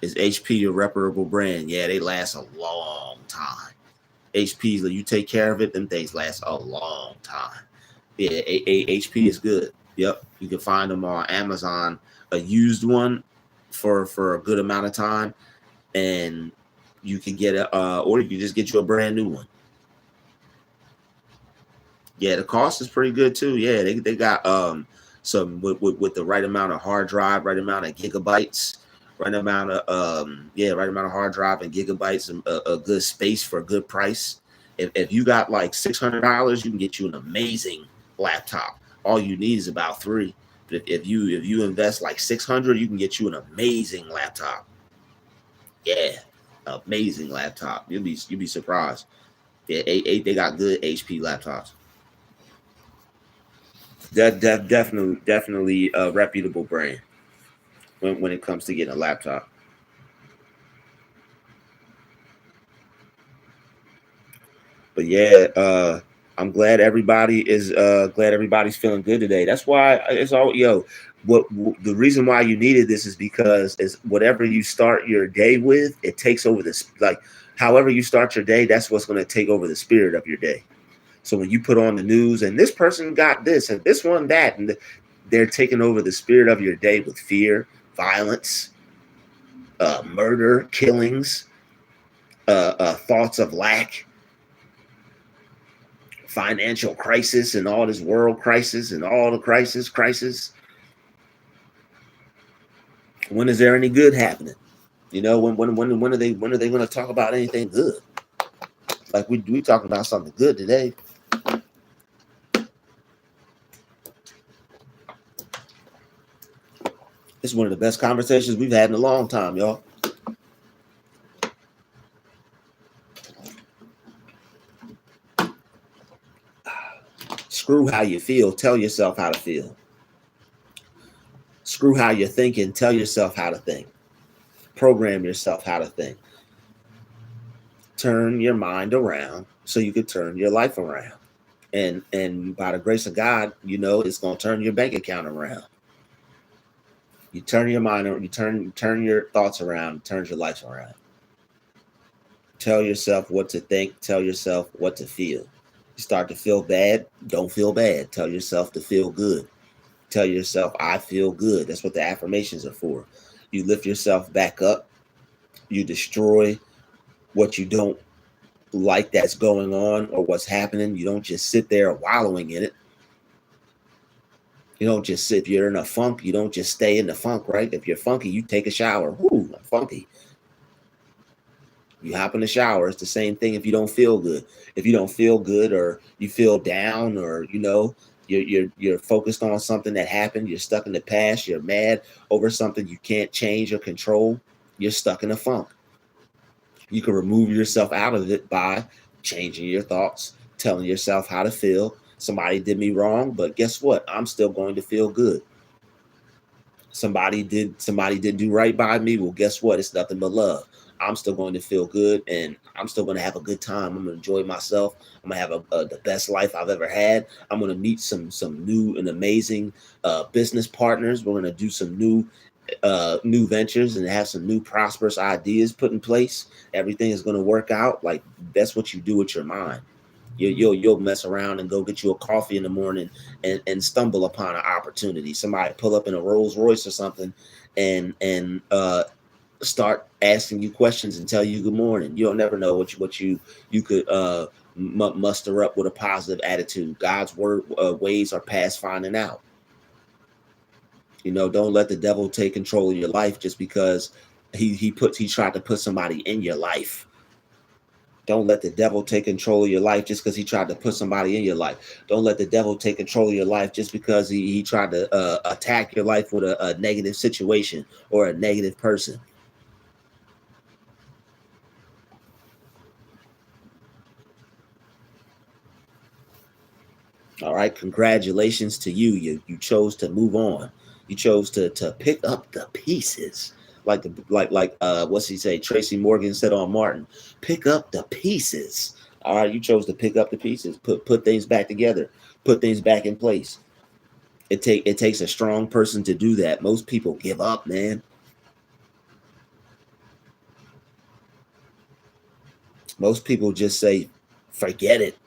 Is HP a reputable brand? Yeah, they last a long time. HP's, you take care of it, them things last a long time. Yeah, HP is good. Yep, you can find them on Amazon, a used one for a good amount of time, and you can get or you can just get you a brand new one. Yeah, the cost is pretty good too. Yeah, they got some with the right amount of hard drive, right amount of gigabytes, right amount of hard drive and gigabytes, and a good space for a good price. If you got like $600, you can get you an amazing laptop. All you need is about three. But if you invest like 600, you can get you an amazing laptop. Yeah, amazing laptop. You'll be surprised. Yeah, they got good HP laptops. Definitely a reputable brand when it comes to getting a laptop. But yeah, I'm glad everybody's feeling good today. That's why it's all the reason why you needed this is because is whatever you start your day with, it takes over this, like however you start your day, that's what's going to take over the spirit of your day. So when you put on the news and this person got this and this one that, and they're taking over the spirit of your day with fear, violence, murder, killings, thoughts of lack, financial crisis, and all this world crisis and all the crisis. When is there any good happening? When are they going to talk about anything good? Like we talking about something good today. This is one of the best conversations we've had in a long time, y'all. Screw how you feel. Tell yourself how to feel. Screw how you're thinking. Tell yourself how to think. Program yourself how to think. Turn your mind around so you can turn your life around. And by the grace of God, it's going to turn your bank account around. You turn your mind, you turn your thoughts around, it turns your life around. Tell yourself what to think. Tell yourself what to feel. You start to feel bad, don't feel bad. Tell yourself to feel good. Tell yourself, I feel good. That's what the affirmations are for. You lift yourself back up. You destroy what you don't like that's going on or what's happening. You don't just sit there wallowing in it. You don't just sit. If you're in a funk, you don't just stay in the funk, right? If you're funky, you take a shower. Woo, I'm funky. You hop in the shower. It's the same thing if you don't feel good. If you don't feel good or you feel down or you're focused on something that happened, you're stuck in the past, you're mad over something you can't change or control, you're stuck in a funk. You can remove yourself out of it by changing your thoughts, telling yourself how to feel. Somebody did me wrong, but guess what? I'm still going to feel good. Somebody didn't do right by me. Well, guess what? It's nothing but love. I'm still going to feel good, and I'm still going to have a good time. I'm going to enjoy myself. I'm going to have the best life I've ever had. I'm going to meet some new and amazing business partners. We're going to do some new ventures and have some new prosperous ideas put in place. Everything is going to work out. Like that's what you do with your mind. You'll mess around and go get you a coffee in the morning and stumble upon an opportunity. Somebody pull up in a Rolls Royce or something and start asking you questions and tell you good morning. You'll never know what you could muster up with a positive attitude. God's ways are past finding out. Don't let the devil take control of your life just because he tried to put somebody in your life. Don't let the devil take control of your life just because he tried to put somebody in your life. Don't let the devil take control of your life just because he tried to attack your life with a negative situation or a negative person. All right, congratulations to you. You chose to move on. You chose to pick up the pieces. Like the like what's he say? Tracy Morgan said on Martin, pick up the pieces. All right, you chose to pick up the pieces, put things back together, put things back in place. It takes a strong person to do that. Most people give up, man. Most people just say, forget it.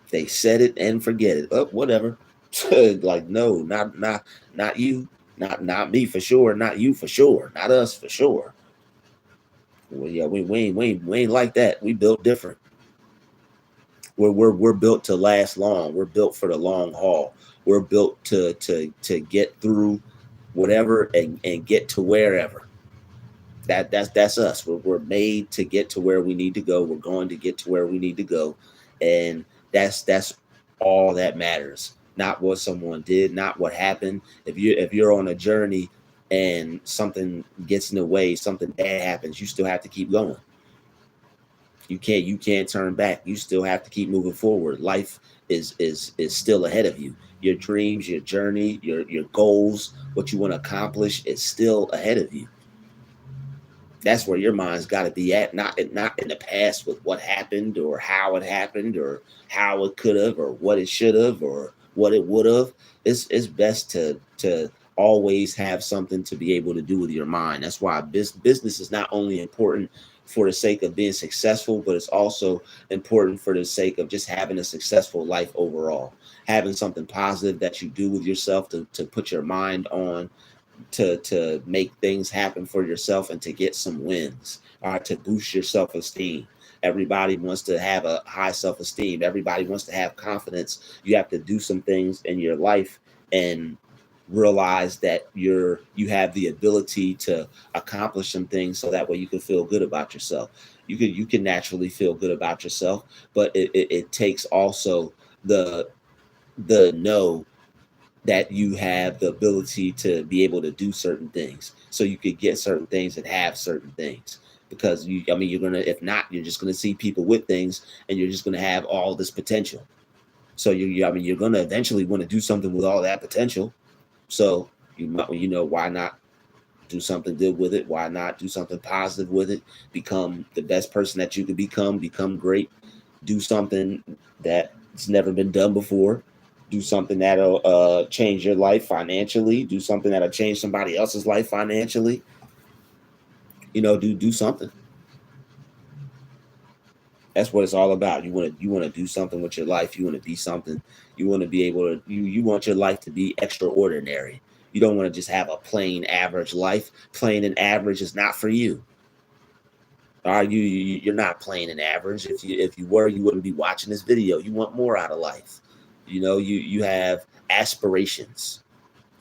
They said it and forget it. Oh, whatever. Like, no, not you. Not me for sure. Not you for sure. Not us for sure. Well, yeah, we ain't like that. We built different. We're built to last long. We're built for the long haul. We're built to get through whatever and get to wherever. That's us. We're made to get to where we need to go. We're going to get to where we need to go, and that's all that matters. Not what someone did, not what happened. If you're on a journey and something gets in the way, something bad happens, you still have to keep going. You can't turn back. You still have to keep moving forward. Life is still ahead of you. Your dreams, your journey, your goals, what you want to accomplish is still ahead of you. That's where your mind's got to be at, not in the past with what happened or how it happened or how it could have or what it should have or what it would have. It's best to always have something to be able to do with your mind. That's why business is not only important for the sake of being successful, but it's also important for the sake of just having a successful life overall, having something positive that you do with yourself to put your mind on, to make things happen for yourself and to get some wins, all right, to boost your self-esteem. Everybody wants to have a high self-esteem. Everybody wants to have confidence. You have to do some things in your life and realize that you have the ability to accomplish some things so that way you can feel good about yourself. You can naturally feel good about yourself, but it takes also the know that you have the ability to be able to do certain things so you could get certain things and have certain things, because you're gonna, if not, you're just gonna see people with things and you're just gonna have all this potential. So you're gonna eventually want to do something with all that potential. So why not do something good with it? Why not do something positive with it? Become the best person that you can become great, do something that's never been done before, do something that'll change your life financially, do something that'll change somebody else's life financially. Do something. That's what it's all about. You want to do something with your life. You want to be something. You want to be able to, you want your life to be extraordinary. You don't want to just have a plain average life. Plain and average is not for you. Are you're not plain and average. If you were, you wouldn't be watching this video. You want more out of life. You have aspirations.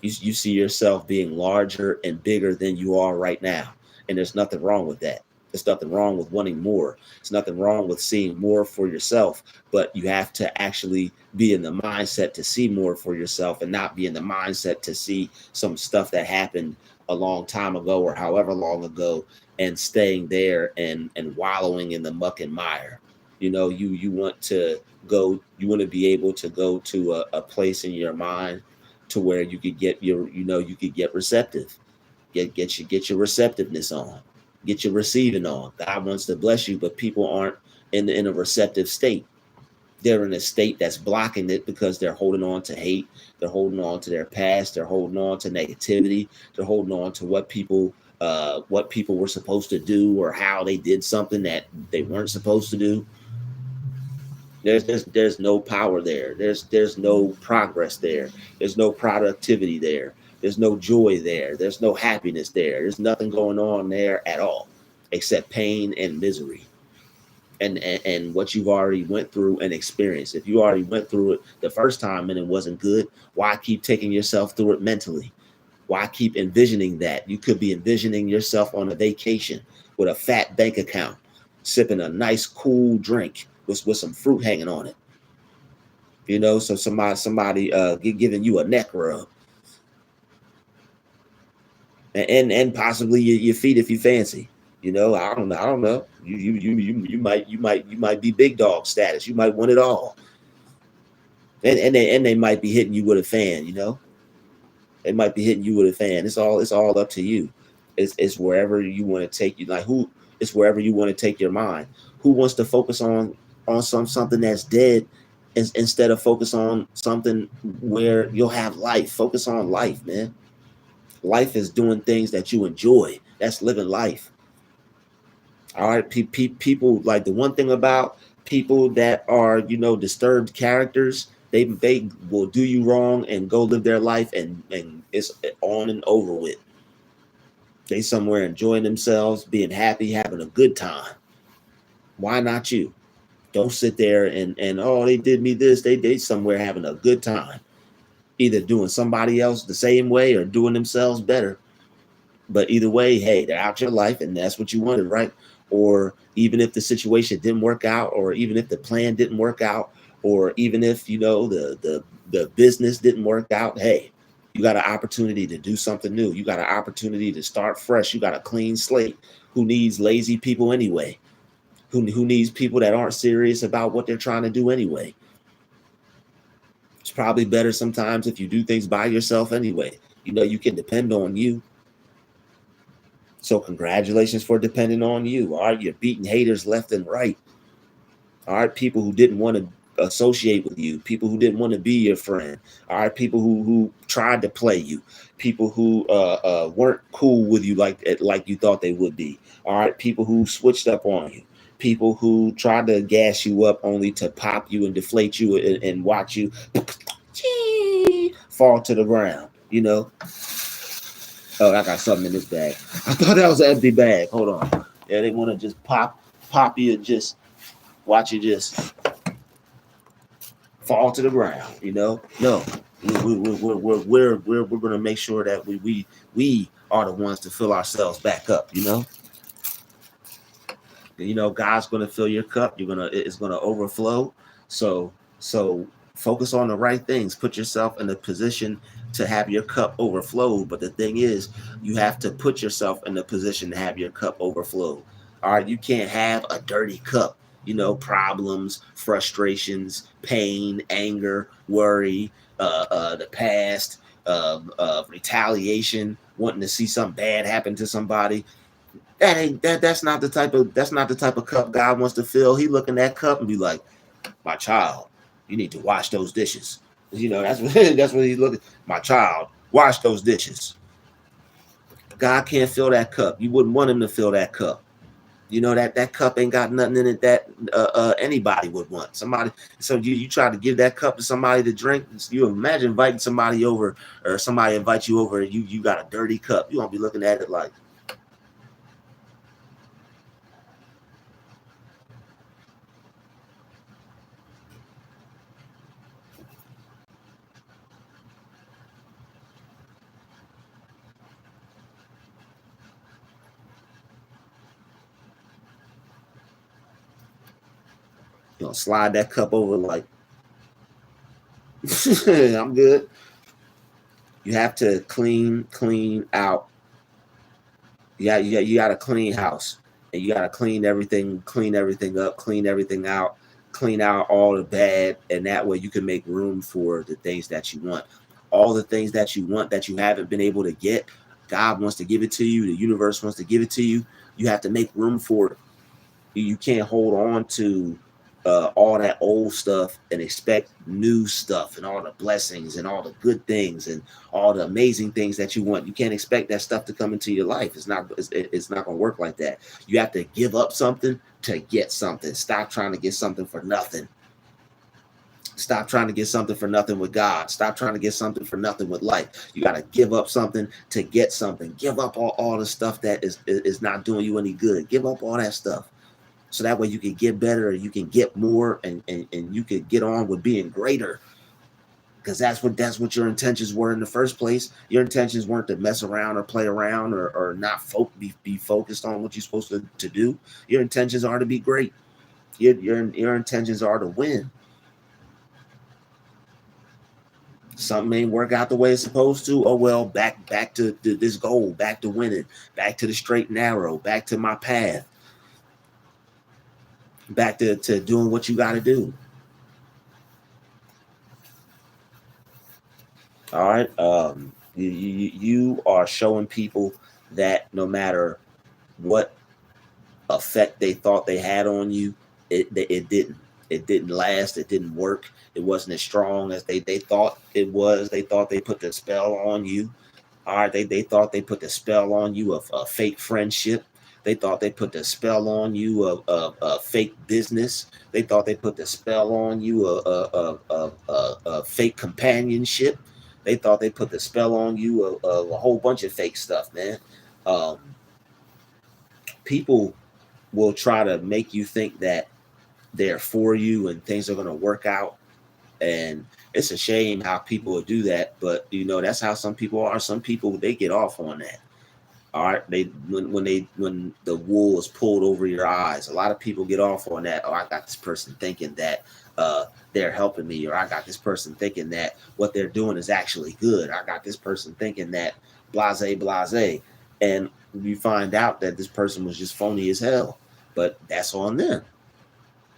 You see yourself being larger and bigger than you are right now, and there's nothing wrong with that. There's nothing wrong with wanting more. There's nothing wrong with seeing more for yourself, but you have to actually be in the mindset to see more for yourself and not be in the mindset to see some stuff that happened a long time ago or however long ago and staying there and wallowing in the muck and mire. You want to go, you want to be able to go to a place in your mind to where you could get you could get receptive, get your receptiveness on, get your receiving on. God wants to bless you, but people aren't in a receptive state. They're in a state that's blocking it because they're holding on to hate, they're holding on to their past, they're holding on to negativity, they're holding on to what people were supposed to do or how they did something that they weren't supposed to do. There's no power there. There's no progress there. There's no productivity there. There's no joy there. There's no happiness there. There's nothing going on there at all, except pain and misery, and what you've already went through and experienced. If you already went through it the first time and it wasn't good, why keep taking yourself through it mentally? Why keep envisioning that? You could be envisioning yourself on a vacation with a fat bank account, sipping a nice cool drink with some fruit hanging on it. So somebody giving you a neck rub, and possibly your feet if you fancy. I don't know. You might be big dog status. You might want it all. And they might be hitting you with a fan, you know. They might be hitting you with a fan. It's all up to you. It's wherever you want to take you. Like who it's wherever you want to take your mind. Who wants to focus on something that's dead instead of focus on something where you'll have life. Focus on life, man. Life is doing things that you enjoy. That's living life. All right, people like the one thing about people that are disturbed characters, they will do you wrong and go live their life and it's on and over with. They somewhere enjoying themselves, being happy, having a good time. Why not you? Don't sit there and oh, they did me this. They somewhere having a good time, either doing somebody else the same way or doing themselves better. But either way, hey, they're out your life and that's what you wanted, right? Or even if the situation didn't work out, or even if the plan didn't work out, or even if the business didn't work out, hey, you got an opportunity to do something new. You got an opportunity to start fresh. You got a clean slate. Who needs lazy people anyway? Who needs people that aren't serious about what they're trying to do anyway? It's probably better sometimes if you do things by yourself anyway. You can depend on you. So congratulations for depending on you. All right, you're beating haters left and right. All right, people who didn't want to associate with you, people who didn't want to be your friend. All right, people who tried to play you, people who weren't cool with you like you thought they would be. All right, people who switched up on you, people who tried to gas you up only to pop you and deflate you and watch you fall to the ground. Oh, I got something in this bag. I thought that was an empty bag. Hold on. Yeah, they want to just pop you and just watch you just fall to the ground. No, we're going to make sure that we are the ones to fill ourselves back up. God's going to fill your cup. It's going to overflow. So focus on the right things. Put yourself in a position to have your cup overflow. But the thing is, you have to put yourself in a position to have your cup overflow. All right, you can't have a dirty cup. Problems, frustrations, pain, anger, worry, the past, retaliation, wanting to see something bad happen to somebody. That's not the type of cup God wants to fill. He look in that cup and be like, my child, you need to wash those dishes. That's what that's what he's looking. My child, wash those dishes. God can't fill that cup. You wouldn't want him to fill that cup. That cup ain't got nothing in it that anybody would want. Somebody, so you try to give that cup to somebody to drink. You imagine inviting somebody over, or somebody invites you over, and you got a dirty cup. You won't be looking at it like, slide that cup over like, I'm good. You have to clean out. You got a clean house, and you got to clean everything up, clean everything out, clean out all the bad, and that way you can make room for the things that you want. All the things that you want that you haven't been able to get, God wants to give it to you. The universe wants to give it to you. You have to make room for it. You can't hold on to all that old stuff and expect new stuff and all the blessings and all the good things and all the amazing things that you want. You can't expect that stuff to come into your life. It's not going to work like that. You have to give up something to get something. Stop trying to get something for nothing. Stop trying to get something for nothing with God. Stop trying to get something for nothing with life. You got to give up something to get something. Give up all the stuff that is not doing you any good. Give up all that stuff. So that way you can get better, you can get more, and you can get on with being greater. Because that's what your intentions were in the first place. Your intentions weren't to mess around or play around or not be focused on what you're supposed to do. Your intentions are to be great. Your intentions are to win. Something ain't work out the way it's supposed to. Oh well, back to this goal, back to winning, back to the straight and narrow, back to my path, back to doing what you got to do. All right. You are showing people that no matter what effect they thought they had on you, it didn't. It didn't last. It didn't work. It wasn't as strong as they thought it was. They thought they put the spell on you. All right, they thought they put the spell on you of a fake friendship. They thought they put the spell on you of fake business. They thought they put the spell on you of fake companionship. They thought they put the spell on you of a whole bunch of fake stuff, man. Um, People will try to make you think that they're for you and things are going to work out. And it's a shame how people will do that, but that's how some people are. Some people, they get off on that. All right, they when the wool is pulled over your eyes, a lot of people get off on that. Oh, I got this person thinking that they're helping me, or I got this person thinking that what they're doing is actually good. I got this person thinking that blase blase, and you find out that this person was just phony as hell. But that's on them.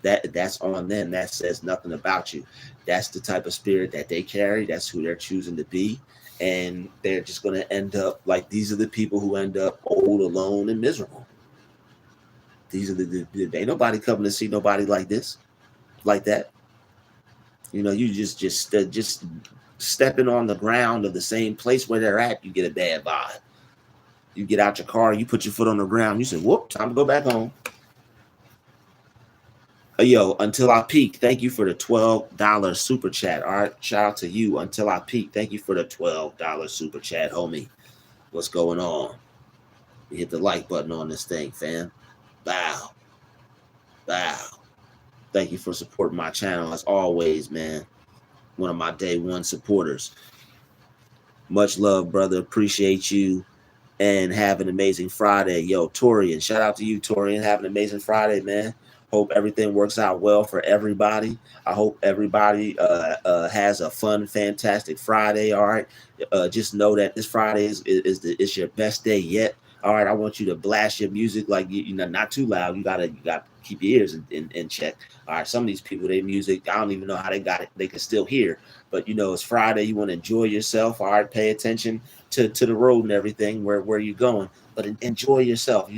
That's on them. That says nothing about you. That's the type of spirit that they carry. That's who they're choosing to be. And they're just going to end up like these are the people who end up old, alone, and miserable. These are ain't nobody coming to see nobody like this, like that. You just stepping on the ground of the same place where they're at, you get a bad vibe. You get out your car, you put your foot on the ground, you say, "Whoop, time to go back home." Yo, Until I Peak, thank you for the $12 super chat. All right, shout out to you, Until I Peak. Thank you for the $12 super chat, homie. What's going on? You hit the like button on this thing, fam. Bow. Bow. Thank you for supporting my channel as always, man. One of my day one supporters. Much love, brother. Appreciate you. And have an amazing Friday. Yo, Torian, shout out to you, Torian. Have an amazing Friday, man. Hope everything works out well for everybody. I hope everybody has a fun, fantastic Friday. All right. Just know that this Friday is your best day yet. All right. I want you to blast your music like not too loud. You gotta keep your ears in check. All right. Some of these people, their music, I don't even know how they got it. They can still hear. But it's Friday. You want to enjoy yourself. All right. Pay attention to the road and everything where you're going. But enjoy yourself.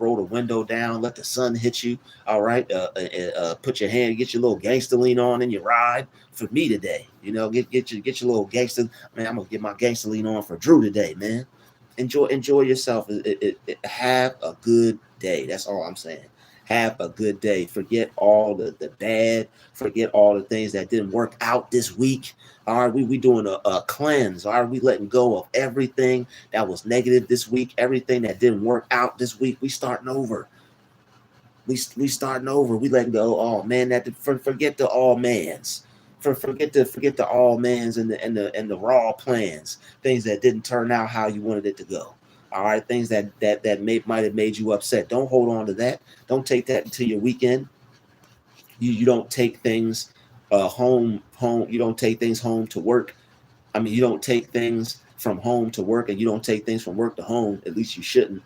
Roll the window down. Let the sun hit you. All right, put your hand, get your little gangster lean on in your ride for me today. Get your little gangster. Man, I'm gonna get my gangster lean on for Drew today, man. Enjoy yourself. Have a good day. That's all I'm saying. Have a good day. Forget all the bad. Forget all the things that didn't work out this week. All right, we doing a cleanse. All right, we letting go of everything that was negative this week. Everything that didn't work out this week. We starting over. We starting over. We letting go. Oh man, forget the all mans. Forget the all mans and the raw plans. Things that didn't turn out how you wanted it to go. All right, things that might have made you upset. Don't hold on to that. Don't take that into your weekend. You don't take things home. You don't take things home to work. I mean, you don't take things from home to work, and you don't take things from work to home. At least you shouldn't.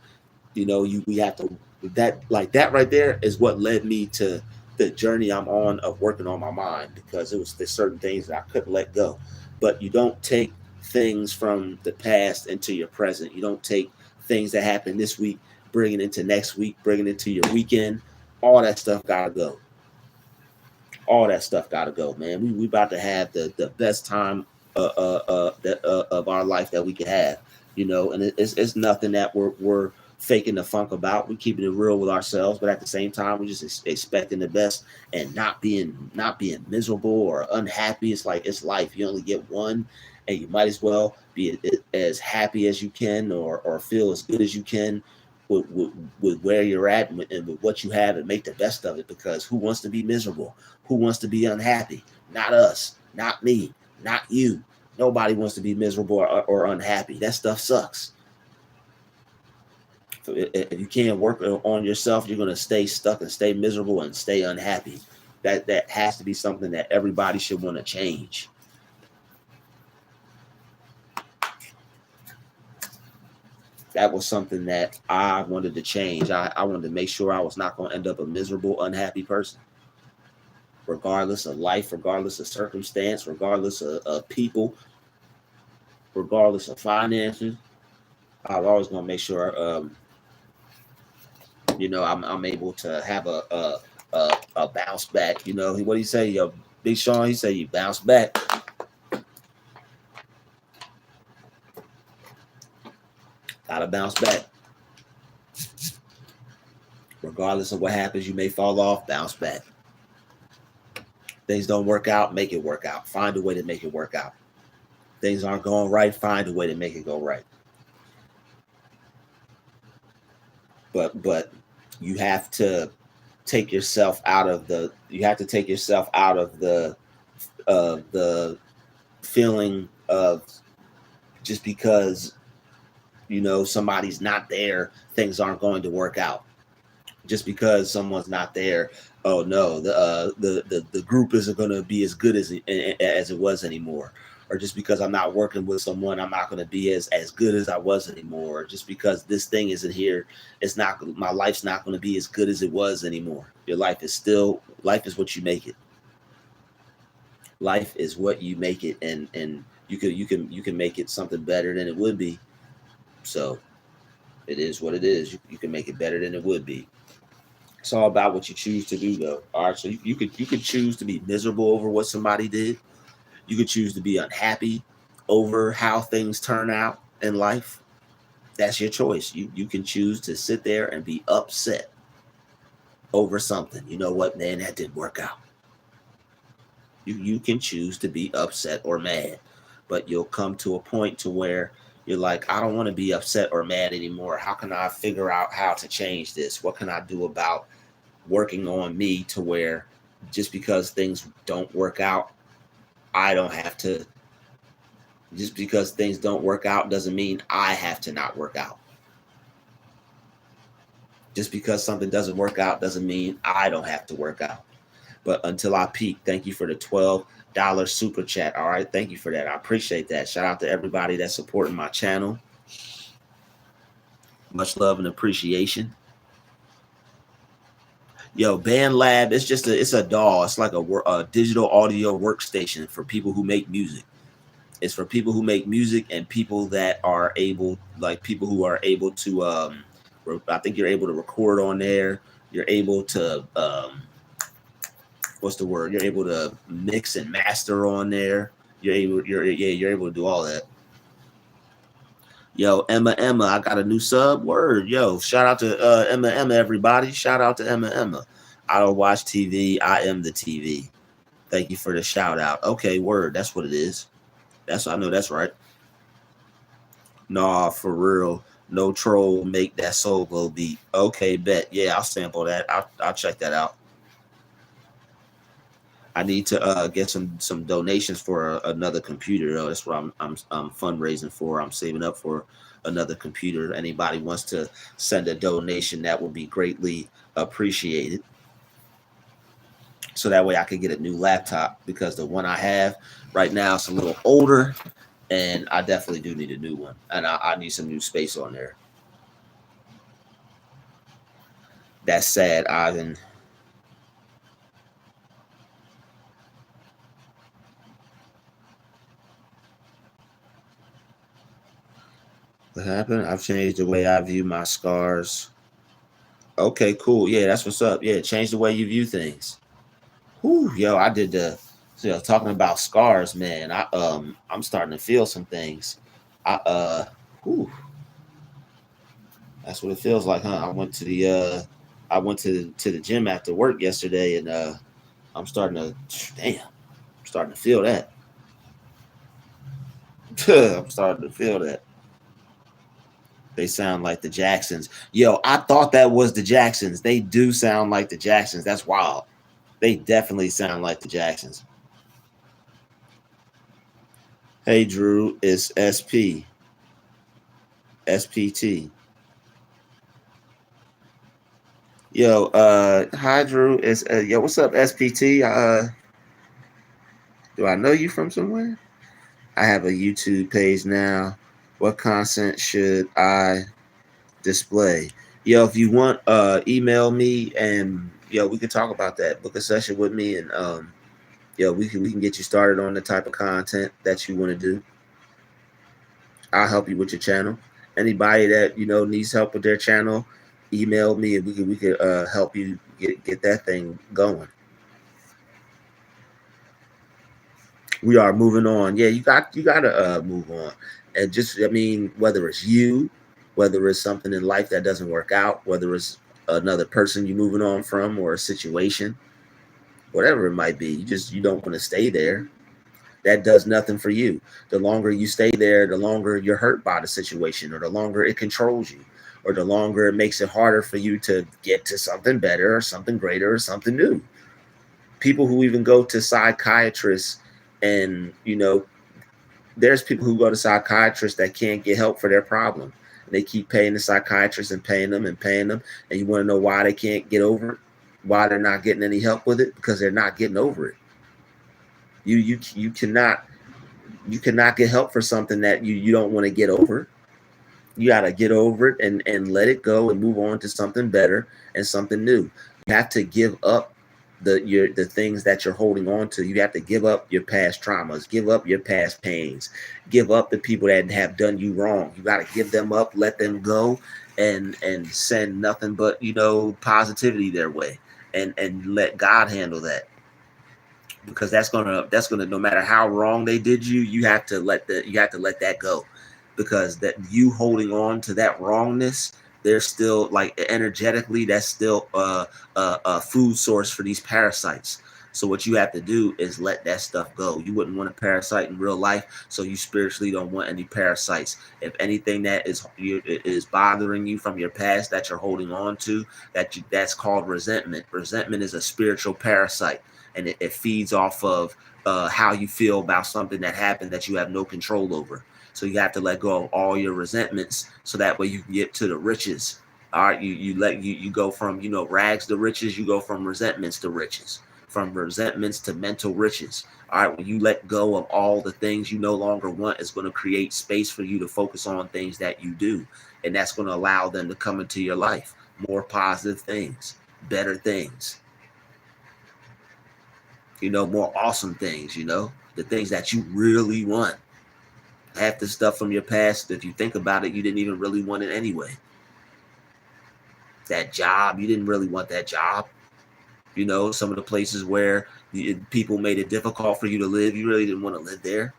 We have to that right there is what led me to the journey I'm on of working on my mind, because there's certain things that I couldn't let go. But you don't take things from the past into your present. You don't take things that happened this week, bring it into next week, bring it into your weekend. All that stuff gotta go. All that stuff gotta go, man. We about to have the best time of our life that we could have, and it's nothing that we're faking the funk about. We're keeping it real with ourselves, but at the same time, we're just expecting the best and not being miserable or unhappy. It's like it's life. You only get one, and you might as well be as happy as you can, or feel as good as you can with where you're at and with what you have, and make the best of it. Because who wants to be miserable? Who wants to be unhappy? Not us, not me, not you. Nobody wants to be miserable or unhappy. That stuff sucks. So if you can't work on yourself, you're going to stay stuck and stay miserable and stay unhappy. That has to be something that everybody should want to change. That was something that I wanted to change. I wanted to make sure I was not going to end up a miserable, unhappy person. Regardless of life, regardless of circumstance, regardless of people, regardless of finances. I'm always gonna make sure, I'm able to have a bounce back. You know, what do you say, yo, Big Sean? He say you bounce back. Gotta bounce back. Regardless of what happens, you may fall off. Bounce back. Things don't work out, make it work out. Find a way to make it work out. Things aren't going right, find a way to make it go right. But you have to take yourself out of the the feeling of just because somebody's not there, things aren't going to work out. Just because someone's not there, oh no, the group isn't going to be as good as it was anymore. Or just because I'm not working with someone, I'm not going to be as good as I was anymore. Or just because this thing isn't here, my life's not going to be as good as it was anymore. Your life is what you make it. Life is what you make it, and you can make it something better than it would be. So it is what it is. You can make it better than it would be. It's all about what you choose to do, though. All right, so you could choose to be miserable over what somebody did. You could choose to be unhappy over how things turn out in life. That's your choice. You can choose to sit there and be upset over something. You know what, man, that didn't work out. You can choose to be upset or mad, but you'll come to a point to where you're like, I don't want to be upset or mad anymore. How can I figure out how to change this? What can I do about working on me to where just because things don't work out, just because things don't work out doesn't mean I have to not work out. Just because something doesn't work out doesn't mean I don't have to work out. But until I peak, thank you for the $12 super chat. All right, thank you for that. I appreciate that. Shout out to everybody that's supporting my channel. Much love and appreciation. Yo, BandLab, it's a DAW. It's like a digital audio workstation for people who make music. It's for people who make music and people that are able, to, I think you're able to record on there. You're able to, what's the word? You're able to mix and master on there. You're able to do all that. Yo, Emma, I got a new sub. Word, yo, shout out to Emma, everybody. Shout out to Emma. I don't watch TV. I am the TV. Thank you for the shout out. Okay, word. That's what it is. I know that's right. Nah, for real. No troll. Make that soul glow beat. Okay, bet. Yeah, I'll sample that. I'll check that out. I need to get some donations for another computer though. That's what I'm fundraising for. I'm saving up for another computer. Anybody wants to send a donation, that would be greatly appreciated. So that way I can get a new laptop, because the one I have right now is a little older, and I definitely do need a new one, and I need some new space on there. That's sad, Ivan. What happened? I've changed the way I view my scars. Okay, cool. Yeah, that's what's up. Yeah, change the way you view things. Whew, yo, I did talking about scars, man. I'm starting to feel some things. Whew, that's what it feels like, huh? I went to the gym after work yesterday, and I'm starting to feel that. I'm starting to feel that. They sound like the Jacksons. Yo, I thought that was the Jacksons. They do sound like the Jacksons. That's wild. They definitely sound like the Jacksons. Hey, Drew, it's SP. SPT. Yo, hi, Drew. It's yo, what's up, SPT? Do I know you from somewhere? I have a YouTube page now. What content should I display? Yo, if you want, email me, and yo, we can talk about that. Book a session with me, and yo, we can get you started on the type of content that you want to do. I'll help you with your channel. Anybody that needs help with their channel, email me and we could help you get that thing going. We are moving on. Yeah, you gotta move on. And just, I mean, whether it's you, whether it's something in life that doesn't work out, whether it's another person you're moving on from, or a situation, whatever it might be, you don't want to stay there. That does nothing for you. The longer you stay there, the longer you're hurt by the situation, or the longer it controls you, or the longer it makes it harder for you to get to something better or something greater or something new. People who even go to psychiatrists, and there's people who go to psychiatrists that can't get help for their problem. They keep paying the psychiatrist and paying them and paying them. And you want to know why they can't get over it? Why they're not getting any help with it? Because they're not getting over it. You cannot get help for something that you don't want to get over. You got to get over it and let it go and move on to something better and something new. You have to give up the things that you're holding on to. You have to give up your past traumas, give up your past pains, give up the people that have done you wrong. You got to give them up, let them go, and send nothing but positivity their way, and let God handle that. Because that's gonna no matter how wrong they did you, you have to let that go. Because that you holding on to that wrongness, there's still, like, energetically, that's still a food source for these parasites. So what you have to do is let that stuff go. You wouldn't want a parasite in real life, so you spiritually don't want any parasites. If anything that is bothering you from your past that you're holding on to, that's called resentment. Resentment is a spiritual parasite, and it feeds off of how you feel about something that happened that you have no control over. So you have to let go of all your resentments, so that way you can get to the riches. All right, you go from rags to riches. You go from resentments to riches, from resentments to mental riches. All right, when you let go of all the things you no longer want, it's going to create space for you to focus on things that you do, and that's going to allow them to come into your life. More positive things, better things, more awesome things, the things that you really want. Half the stuff from your past, if you think about it, you didn't even really want it anyway. That job, you didn't really want that job. Some of the places where people made it difficult for you to live, you really didn't want to live there.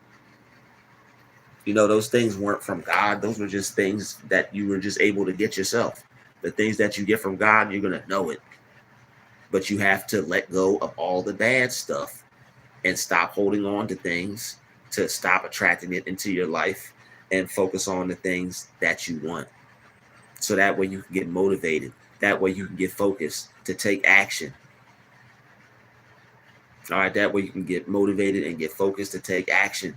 Those things weren't from God. Those were just things that you were just able to get yourself. The things that you get from God, you're going to know it. But you have to let go of all the bad stuff and stop holding on to things, to stop attracting it into your life, and focus on the things that you want. So that way you can get motivated. That way you can get focused to take action. All right, that way you can get motivated and get focused to take action.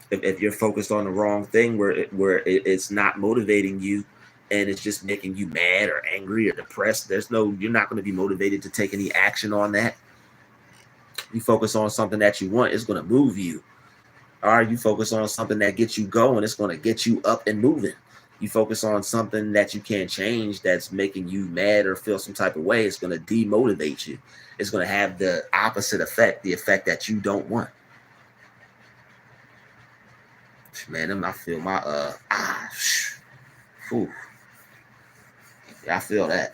If you're focused on the wrong thing, where it's not motivating you, and it's just making you mad or angry or depressed, you're not going to be motivated to take any action on that. You focus on something that you want, it's going to move you. All right, you focus on something that gets you going, it's going to get you up and moving. You focus on something that you can't change, that's making you mad or feel some type of way, it's going to demotivate you. It's going to have the opposite effect, the effect that you don't want. Man, I feel my whew. Yeah, I feel that.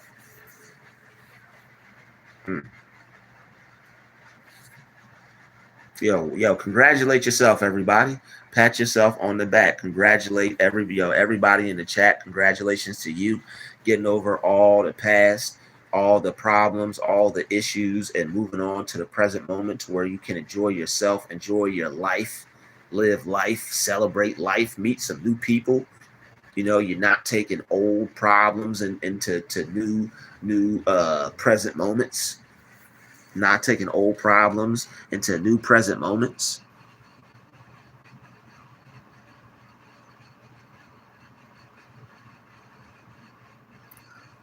Yo, congratulate yourself, everybody. Pat yourself on the back. Congratulate everybody in the chat. Congratulations to you getting over all the past, all the problems, all the issues, and moving on to the present moment, to where you can enjoy yourself, enjoy your life, live life, celebrate life, meet some new people. You're not taking old problems into new present moments. Not taking old problems into new present moments.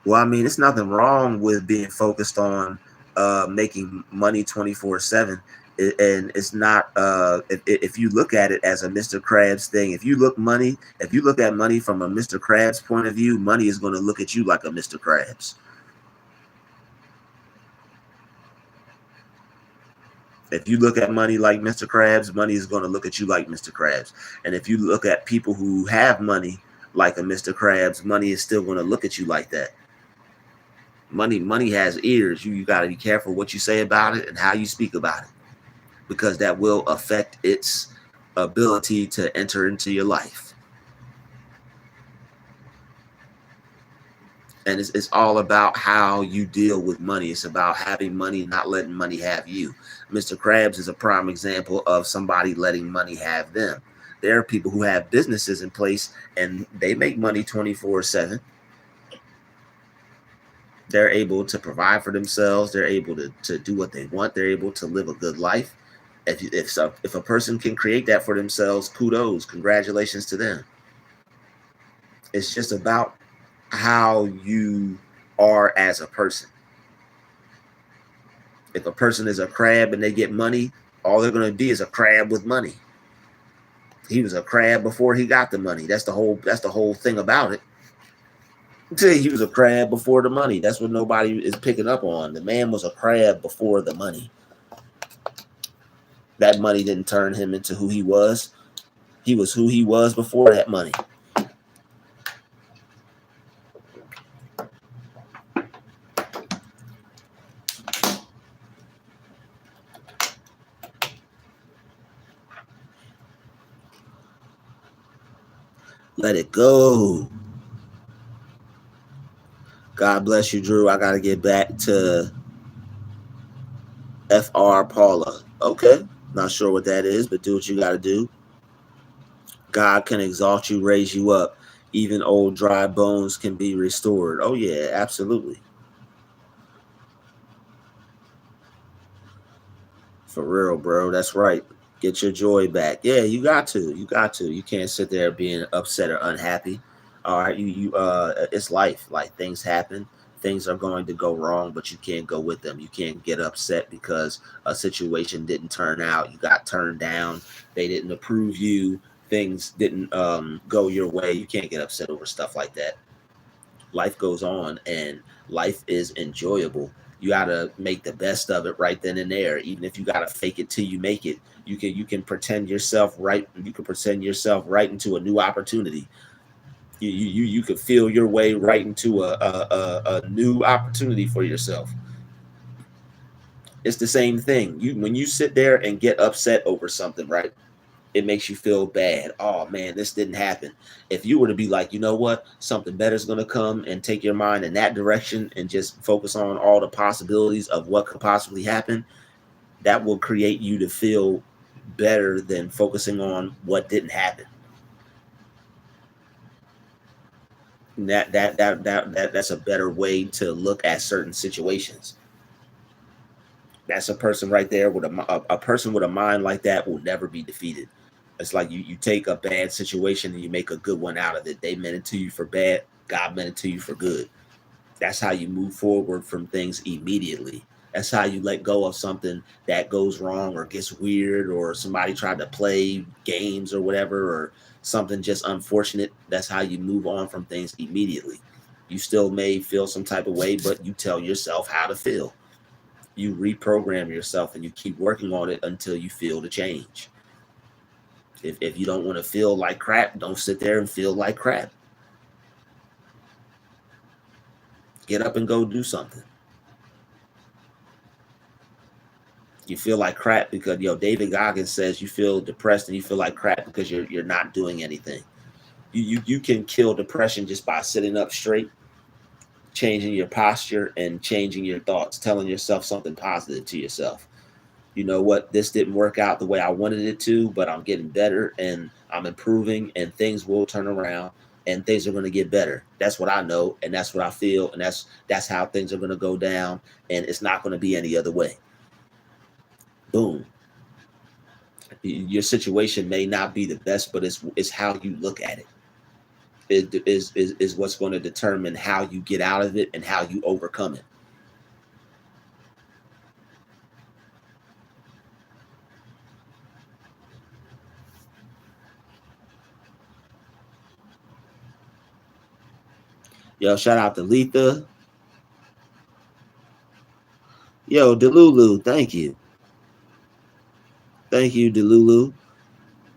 Well, I mean, it's nothing wrong with being focused on making money 24/7. And it's not, if you look at it as a Mr. Krabs thing, if you look at money from a Mr. Krabs point of view, money is going to look at you like a Mr. Krabs. If you look at money like Mr. Krabs, money is going to look at you like Mr. Krabs. And if you look at people who have money like a Mr. Krabs, money is still going to look at you like that. Money has ears. You got to be careful what you say about it and how you speak about it, because that will affect its ability to enter into your life. And it's all about how you deal with money. It's about having money, not letting money have you. Mr. Krabs is a prime example of somebody letting money have them. There are people who have businesses in place and they make money 24/7. They're able to provide for themselves. They're able to do what they want. They're able to live a good life. If a person can create that for themselves, kudos, congratulations to them. It's just about how you are as a person. If a person is a crab and they get money, all they're going to be is a crab with money. He was a crab before he got the money. That's the whole thing about it. He was a crab before the money. That's what nobody is picking up on. The man was a crab before the money. That money didn't turn him into who he was. He was who he was before that money. Let it go. God bless you, Drew. I got to get back to FR Paula. Okay. Not sure what that is, but do what you got to do. God can exalt you, raise you up. Even old dry bones can be restored. Oh, yeah, absolutely. For real, bro. That's right. Get your joy back. Yeah, you got to. You got to. You can't sit there being upset or unhappy. All right, it's life. Like, things happen. Things are going to go wrong, but you can't go with them. You can't get upset because a situation didn't turn out. You got turned down. They didn't approve you. Things didn't go your way. You can't get upset over stuff like that. Life goes on, and life is enjoyable. You gotta make the best of it right then and there. Even if you gotta fake it till you make it, you can pretend yourself right. You can pretend yourself right into a new opportunity. You could feel your way right into a new opportunity for yourself. It's the same thing. When you sit there and get upset over something, right? It makes you feel bad. Oh man, this didn't happen. If you were to be like, you know what, something better is going to come, and take your mind in that direction and just focus on all the possibilities of what could possibly happen, that will create you to feel better than focusing on what didn't happen. That's a better way to look at certain situations. That's a person right there with a person with a mind like that will never be defeated. It's like you take a bad situation and you make a good one out of it. They meant it to you for bad. God meant it to you for good. That's how you move forward from things immediately. That's how you let go of something that goes wrong or gets weird, or somebody tried to play games or whatever, or something just unfortunate. That's how you move on from things immediately. You still may feel some type of way, but you tell yourself how to feel. You reprogram yourself and you keep working on it until you feel the change. If you don't want to feel like crap, don't sit there and feel like crap. Get up and go do something. You feel like crap because David Goggins says you feel depressed and you feel like crap because you're not doing anything. You can kill depression just by sitting up straight, changing your posture, and changing your thoughts, telling yourself something positive to yourself. You know what, this didn't work out the way I wanted it to, but I'm getting better and I'm improving, and things will turn around and things are going to get better. That's what I know, and that's what I feel, and that's how things are going to go down, and it's not going to be any other way. Boom. Your situation may not be the best, but it's how you look at it. It is what's going to determine how you get out of it and how you overcome it. Yo, shout out to Letha. Yo, Delulu, thank you. Thank you, Delulu.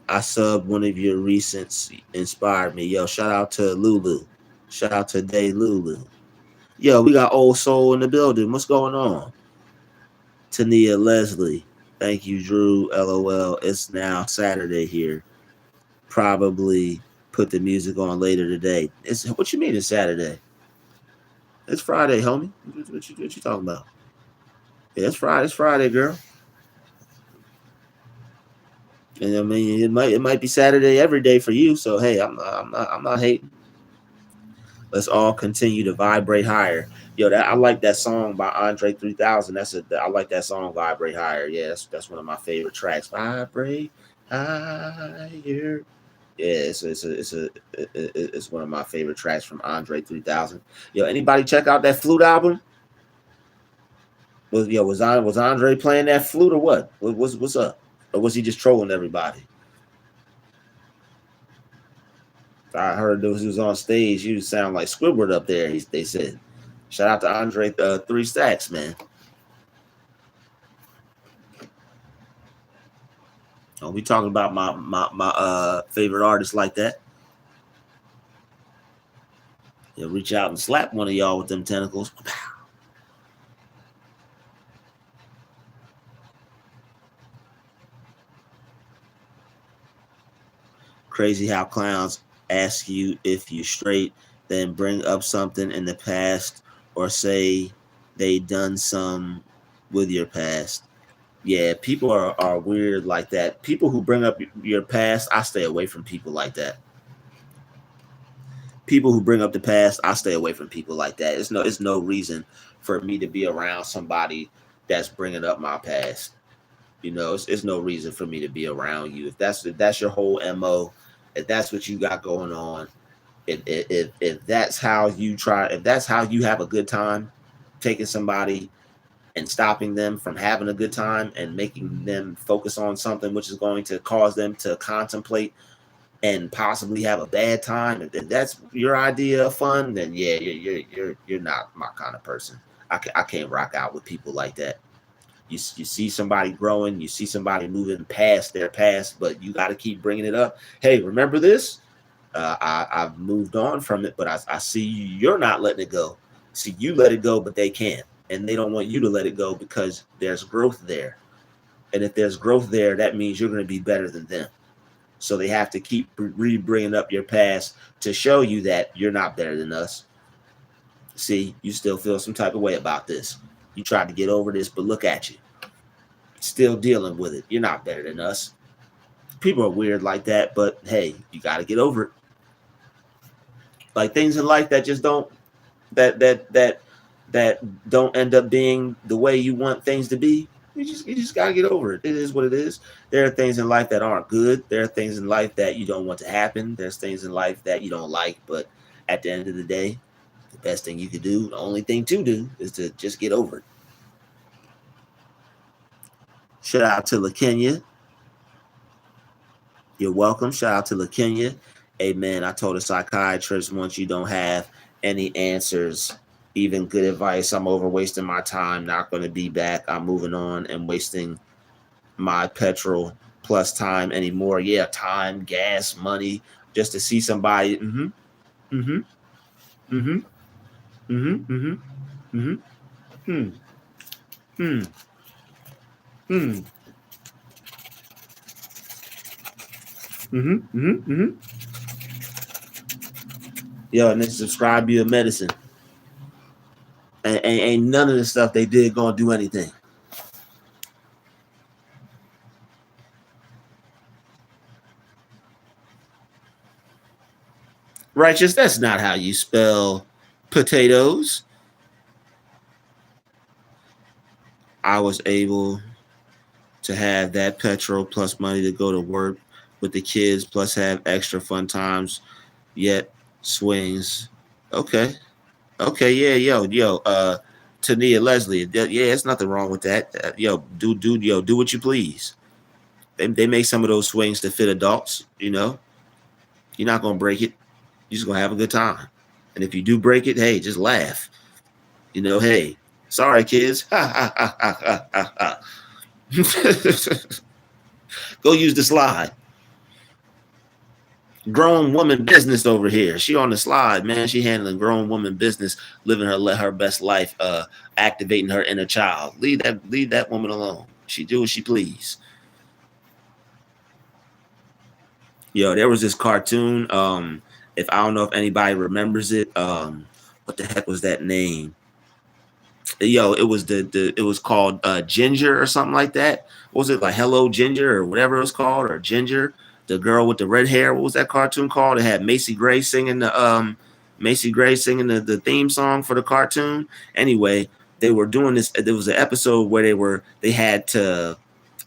I subbed one of your recents inspired me. Yo, shout out to Lulu. Shout out to Day Lulu. Yo, we got Old Soul in the building. What's going on? Tania Leslie. Thank you, Drew. LOL. It's now Saturday here. Probably put the music on later today. It's what you mean it's Saturday? It's Friday, homie. What you talking about? Yeah, it's Friday. It's Friday, girl. And I mean, it might be Saturday every day for you. So hey, I'm not hating. Let's all continue to vibrate higher. Yo, that I like that song by Andre 3000. I like that song, Vibrate Higher. Yeah, that's one of my favorite tracks. Vibrate higher. Yeah, it's one of my favorite tracks from Andre 3000. Yo, anybody check out that flute album? Was Andre playing that flute or what? What's up? Or was he just trolling everybody? I heard those he was on stage. You sound like Squidward up there. They said. Shout out to Andre 3 Stacks, man. Oh, we talking about my favorite artists like that. Yeah, reach out and slap one of y'all with them tentacles. Crazy how clowns ask you if you straight, then bring up something in the past or say they done some with your past. Yeah, people are weird like that. People who bring up your past, I stay away from people like that. People who bring up the past, I stay away from people like that. It's no reason for me to be around somebody that's bringing up my past. You know, it's no reason for me to be around you. If that's your whole MO, if that's what you got going on, if that's how you try, if that's how you have a good time, taking somebody and stopping them from having a good time and making them focus on something which is going to cause them to contemplate and possibly have a bad time, if that's your idea of fun, then yeah, you're not my kind of person. I can't rock out with people like that. You see somebody growing, you see somebody moving past their past, but you got to keep bringing it up. Hey, remember this? I've moved on from it, but I see you're not letting it go. See, you let it go, but they can't, and they don't want you to let it go because there's growth there. And if there's growth there, that means you're going to be better than them. So they have to keep bringing up your past to show you that you're not better than us. See, you still feel some type of way about this. You tried to get over this, but look at you. Still dealing with it. You're not better than us. People are weird like that, but hey, you got to get over it. Like things in life that just don't that don't end up being the way you want things to be. You just gotta get over it. It is what it is. There are things in life that aren't good. There are things in life that you don't want to happen. There's things in life that you don't like. But at the end of the day, the best thing you can do, the only thing to do, is to just get over it. Shout out to LaKenya. You're welcome. Shout out to LaKenya. Hey man, I told a psychiatrist once you don't have any answers, even good advice. I'm over wasting my time. Not going to be back. I'm moving on and wasting my petrol plus time anymore. Yeah, time, gas, money, just to see somebody. Mm-hmm. Mm-hmm. Mm-hmm. Mm-hmm. Mm-hmm. Mm-hmm. Hmm. Hmm. Hmm. Mm-hmm. Mm-hmm. Mm-hmm. Yo, and then subscribe to your medicine. And ain't none of the stuff they did gonna do anything. Righteous, that's not how you spell potatoes. I was able to have that petrol plus money to go to work with the kids, plus have extra fun times, yet swings. Okay. Okay, yeah, Tania Leslie, yeah, it's nothing wrong with that. Do what you please. They make some of those swings to fit adults. You know, you're not gonna break it. You're just gonna have a good time. And if you do break it, hey, just laugh. You know, hey, sorry, kids. Ha ha ha ha ha ha. Go use the slide. Grown woman business over here. She on the slide, man. She handling grown woman business, living her best life, activating her inner child. Leave that woman alone. She do as she please. Yo, there was this cartoon. If I don't know if anybody remembers it. What the heck was that name? Yo, it was it was called Ginger or something like that. What was it, like Hello Ginger or whatever it was called, or Ginger, the girl with the red hair? What was that cartoon called? It had Macy Gray singing the theme song for the cartoon. Anyway, they were doing this. There was an episode where they had to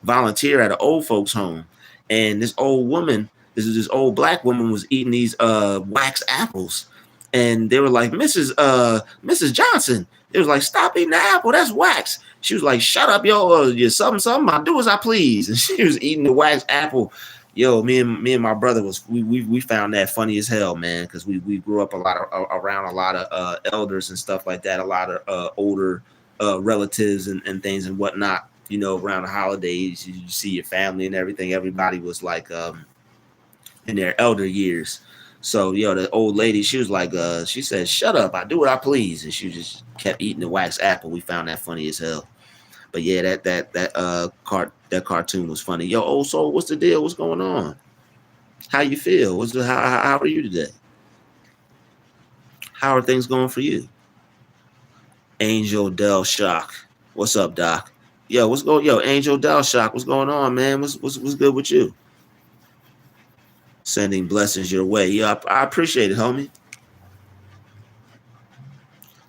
volunteer at an old folks home, and this old black woman was eating these wax apples, and they were like, Mrs. Johnson. It was like, stop eating the apple. That's wax. She was like, shut up, yo. You something. I do as I please. And she was eating the wax apple. Yo, me and my brother we found that funny as hell, man, because we grew up around a lot of elders and stuff like that, a lot of older relatives and things and whatnot. You know, around the holidays, you see your family and everything. Everybody was like in their elder years. So, the old lady, she was like, she said, shut up, I do what I please. And she just kept eating the wax apple. We found that funny as hell. But yeah, that cartoon was funny. Yo, old soul, what's the deal? What's going on? How you feel? How are you today? How are things going for you? Angel Del Shock. What's up, Doc? Yo, Angel Del Shock, what's going on, man? What's good with you? Sending blessings your way. Yeah, I appreciate it, homie.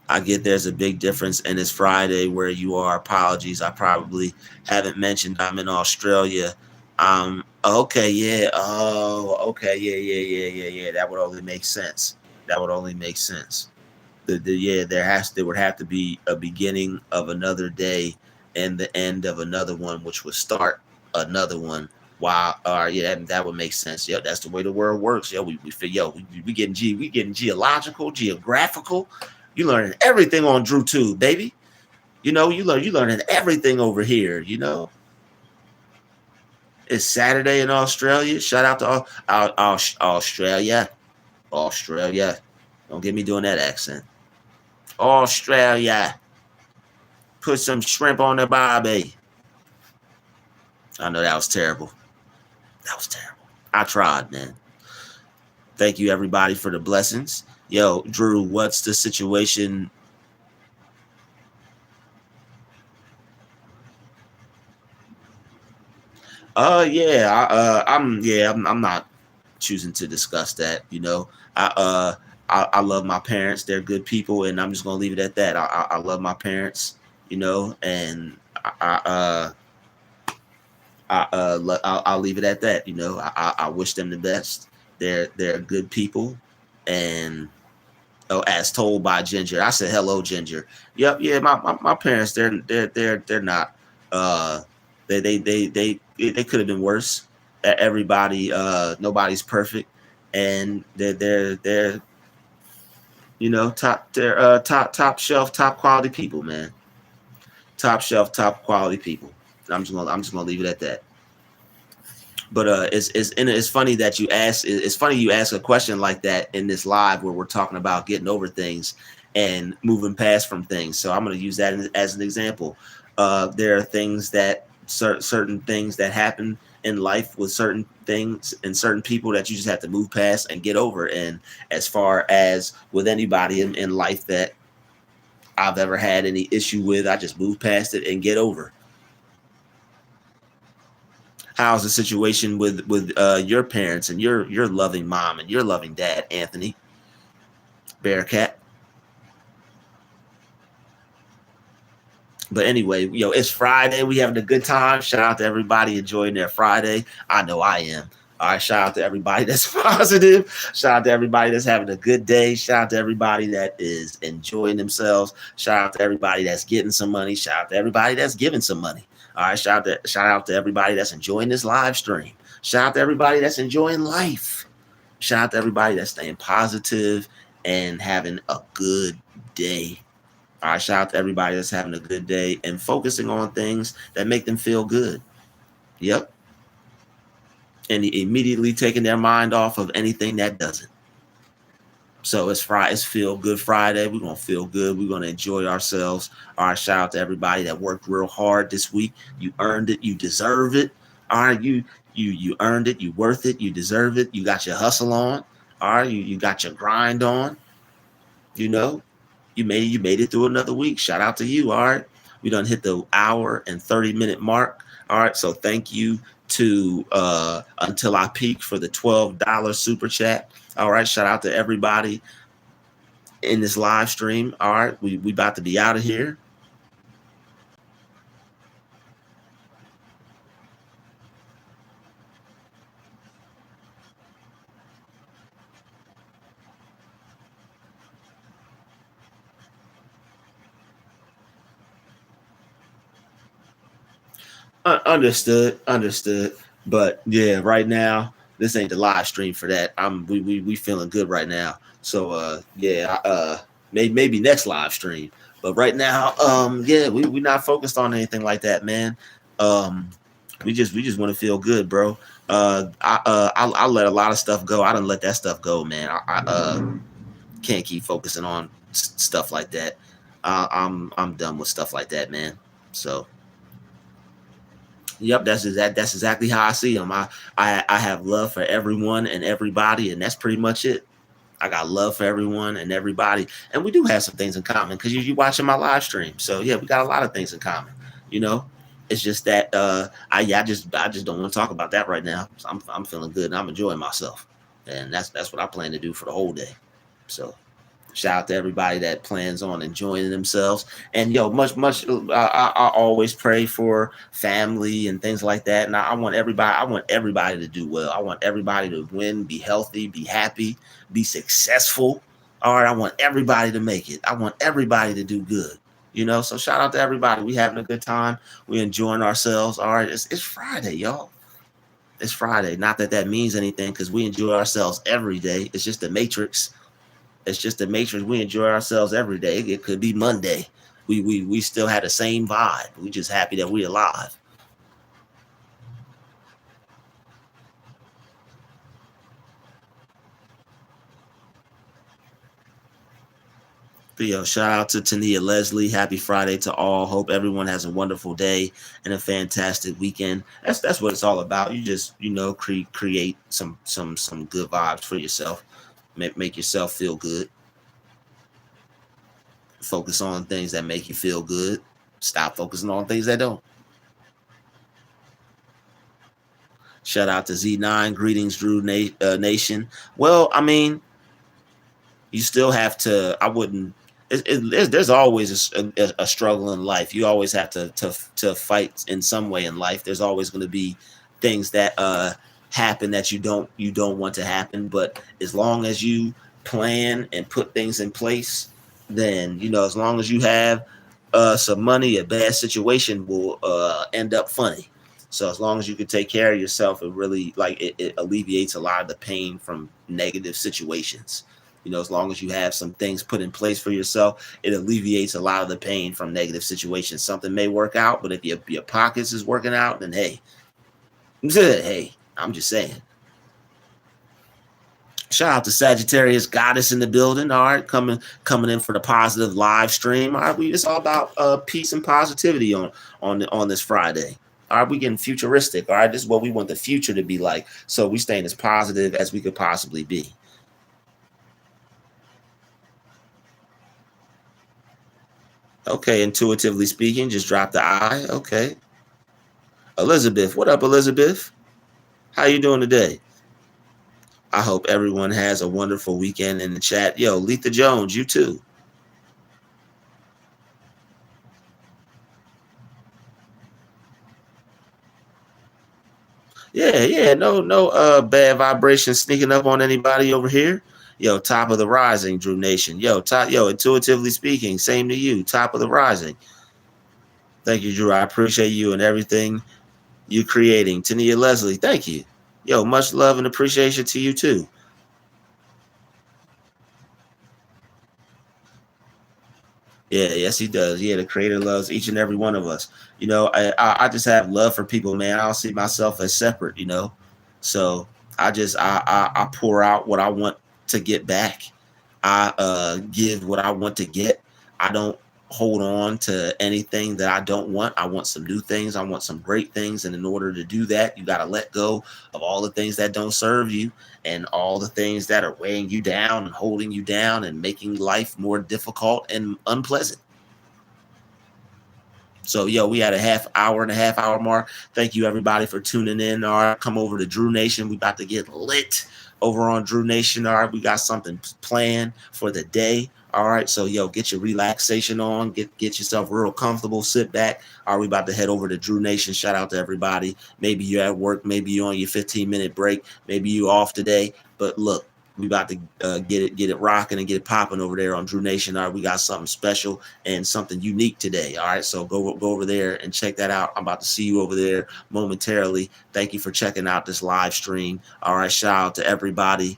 I get there's a big difference, and it's Friday where you are. Apologies, I probably haven't mentioned I'm in Australia. Okay, yeah. Oh, okay, yeah. That would only make sense. That would only make sense. There would have to be a beginning of another day and the end of another one, which would start another one. Wow. Yeah, that would make sense. Yeah, that's the way the world works. Yeah, we getting geological, geographical. You learning everything on Druuill, baby. You learning everything over here. It's Saturday in Australia. Shout out to Australia. Australia. Don't get me doing that accent. Australia. Put some shrimp on the barbie. I know that was terrible. I tried, man. Thank you, everybody, for the blessings. Yo, Drew, what's the situation? I'm not choosing to discuss that. I love my parents. They're good people, and I'm just gonna leave it at that. I love my parents, and I'll leave it at that. I wish them the best. They're good people, and as told by Ginger, I said hello, Ginger. Yep, yeah. My parents, they're not. They could have been worse. Everybody, nobody's perfect, and they're top shelf, top quality people, man. Top shelf, top quality people. I'm just gonna leave it at that. But it's funny that you ask. It's funny you ask a question like that in this live where we're talking about getting over things and moving past from things. So I'm going to use that as an example. There are things that certain things that happen in life with certain things and certain people that you just have to move past and get over. And as far as with anybody in life that I've ever had any issue with, I just move past it and get over. How's the situation with your parents and your loving mom and your loving dad, Anthony Bearcat? But anyway, it's Friday. We having a good time. Shout out to everybody enjoying their Friday. I know I am. All right, shout out to everybody that's positive. Shout out to everybody that's having a good day. Shout out to everybody that is enjoying themselves. Shout out to everybody that's getting some money. Shout out to everybody that's giving some money. All right, shout out to everybody that's enjoying this live stream. Shout out to everybody that's enjoying life. Shout out to everybody that's staying positive and having a good day. All right, shout out to everybody that's having a good day and focusing on things that make them feel good. Yep. and immediately taking their mind off of anything that doesn't. So it's Friday. It's Feel Good Friday. We're gonna feel good. We're gonna enjoy ourselves. All right. Shout out to everybody that worked real hard this week. You earned it. You deserve it. All right. You earned it. You worth it. You deserve it. You got your hustle on. All right. You got your grind on. You know, you made it through another week. Shout out to you. All right. We done hit the hour and 30-minute mark. All right. So thank you to Until I Peak for the $12 super chat. All right. Shout out to everybody in this live stream. All right. We about to be out of here. Understood. But yeah, right now this ain't the live stream for that. We feeling good right now. So yeah, maybe next live stream. But right now, yeah, we not focused on anything like that, man. Um, we just want to feel good, bro. I let a lot of stuff go. I didn't let that stuff go, man. I can't keep focusing on stuff like that. I'm done with stuff like that, man. So. Yep, that's exactly how I see them. I have love for everyone and everybody, and that's pretty much it. I got love for everyone and everybody, and we do have some things in common because you watching my live stream. So yeah, we got a lot of things in common. You know, it's just that I just don't want to talk about that right now. So I'm feeling good and I'm enjoying myself, and that's what I plan to do for the whole day. So. Shout out to everybody that plans on enjoying themselves. And yo, much. I always pray for family and things like that. And I want everybody. I want everybody to do well. I want everybody to win, be healthy, be happy, be successful. All right. I want everybody to make it. I want everybody to do good. You know. So shout out to everybody. We having a good time. We enjoying ourselves. All right. It's Friday, y'all. It's Friday. Not that that means anything because we enjoy ourselves every day. It's just the matrix. It's just the matrix. We enjoy ourselves every day. It could be Monday. We still had the same vibe. We just happy that we alive. Yo, shout out to Tania Leslie. Happy Friday to all. Hope everyone has a wonderful day and a fantastic weekend. That's what it's all about. You just create some good vibes for yourself. Make yourself feel good. Focus on things that make you feel good. Stop focusing on things that don't. Shout out to Z9. Greetings, Nation. Well, I mean, you still have to. I wouldn't. There's always a struggle in life. You always have to fight in some way in life. There's always going to be things that happen that you don't want to happen. But as long as you plan and put things in place, then as long as you have some money, a bad situation will end up funny. So as long as you can take care of yourself, it really it alleviates a lot of the pain from negative situations. As long as you have some things put in place for yourself, it alleviates a lot of the pain from negative situations. Something may work out, but if your pockets is working out, then hey, I'm just saying. Shout out to Sagittarius Goddess in the building. All right, coming in for the positive live stream. All right, it's all about peace and positivity on this Friday. All right, we getting futuristic. All right, this is what we want the future to be like. So we staying as positive as we could possibly be. Okay, intuitively speaking, just drop the I. Okay. Elizabeth, what up, Elizabeth? How you doing today? I hope everyone has a wonderful weekend in the chat. Yo, Letha Jones, you too. Yeah, no bad vibrations sneaking up on anybody over here. Yo, top of the rising, Drew Nation. Yo, intuitively speaking, same to you, top of the rising. Thank you, Drew. I appreciate you and everything you creating. Tania Leslie, thank you. Yo, much love and appreciation to you too. Yeah, yes, he does. Yeah, the creator loves each and every one of us. I just have love for people, man. I don't see myself as separate, So I pour out what I want to get back. I give what I want to get. I don't hold on to anything that I don't want. I want some new things. I want some great things. And in order to do that, you got to let go of all the things that don't serve you and all the things that are weighing you down and holding you down and making life more difficult and unpleasant. So, yo, we had a half hour mark. Thank you, everybody, for tuning in. All right, come over to Drew Nation. We about to get lit over on Drew Nation. All right, we got something planned for the day. All right, so, yo, get your relaxation on. Get yourself real comfortable. Sit back. All right, we about to head over to Drew Nation. Shout out to everybody. Maybe you're at work. Maybe you're on your 15-minute break. Maybe you off today. But look, we about to get it rocking and get it popping over there on Drew Nation. All right, we got something special and something unique today. All right, so go over there and check that out. I'm about to see you over there momentarily. Thank you for checking out this live stream. All right, shout out to everybody.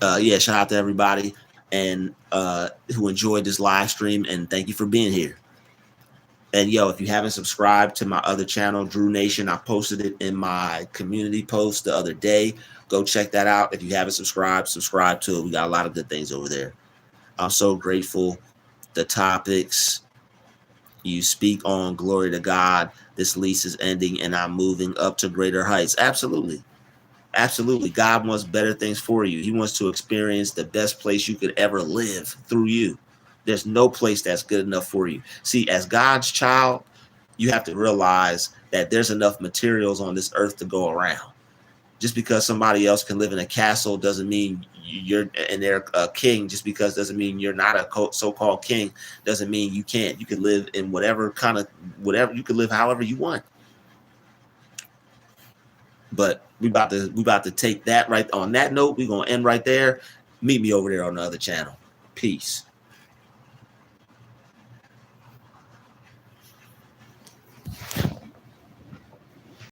Shout out to everybody and who enjoyed this live stream, and thank you for being here. And yo, if you haven't subscribed to my other channel, Drew Nation, I posted it in my community post the other day. Go check that out. If you haven't subscribed, subscribe to it. We got a lot of good things over there. I'm so grateful. The topics you speak on, glory to God. This lease is ending and I'm moving up to greater heights. Absolutely. Absolutely. God wants better things for you. He wants to experience the best place you could ever live through you. There's no place that's good enough for you. See, as God's child, you have to realize that there's enough materials on this earth to go around. Just because somebody else can live in a castle doesn't mean you're and they're a king. Just because doesn't mean you're not a so-called king. Doesn't mean you can't. You can live in whatever you can live however you want. But we about to take that right on that note. We're gonna end right there. Meet me over there on the other channel. Peace.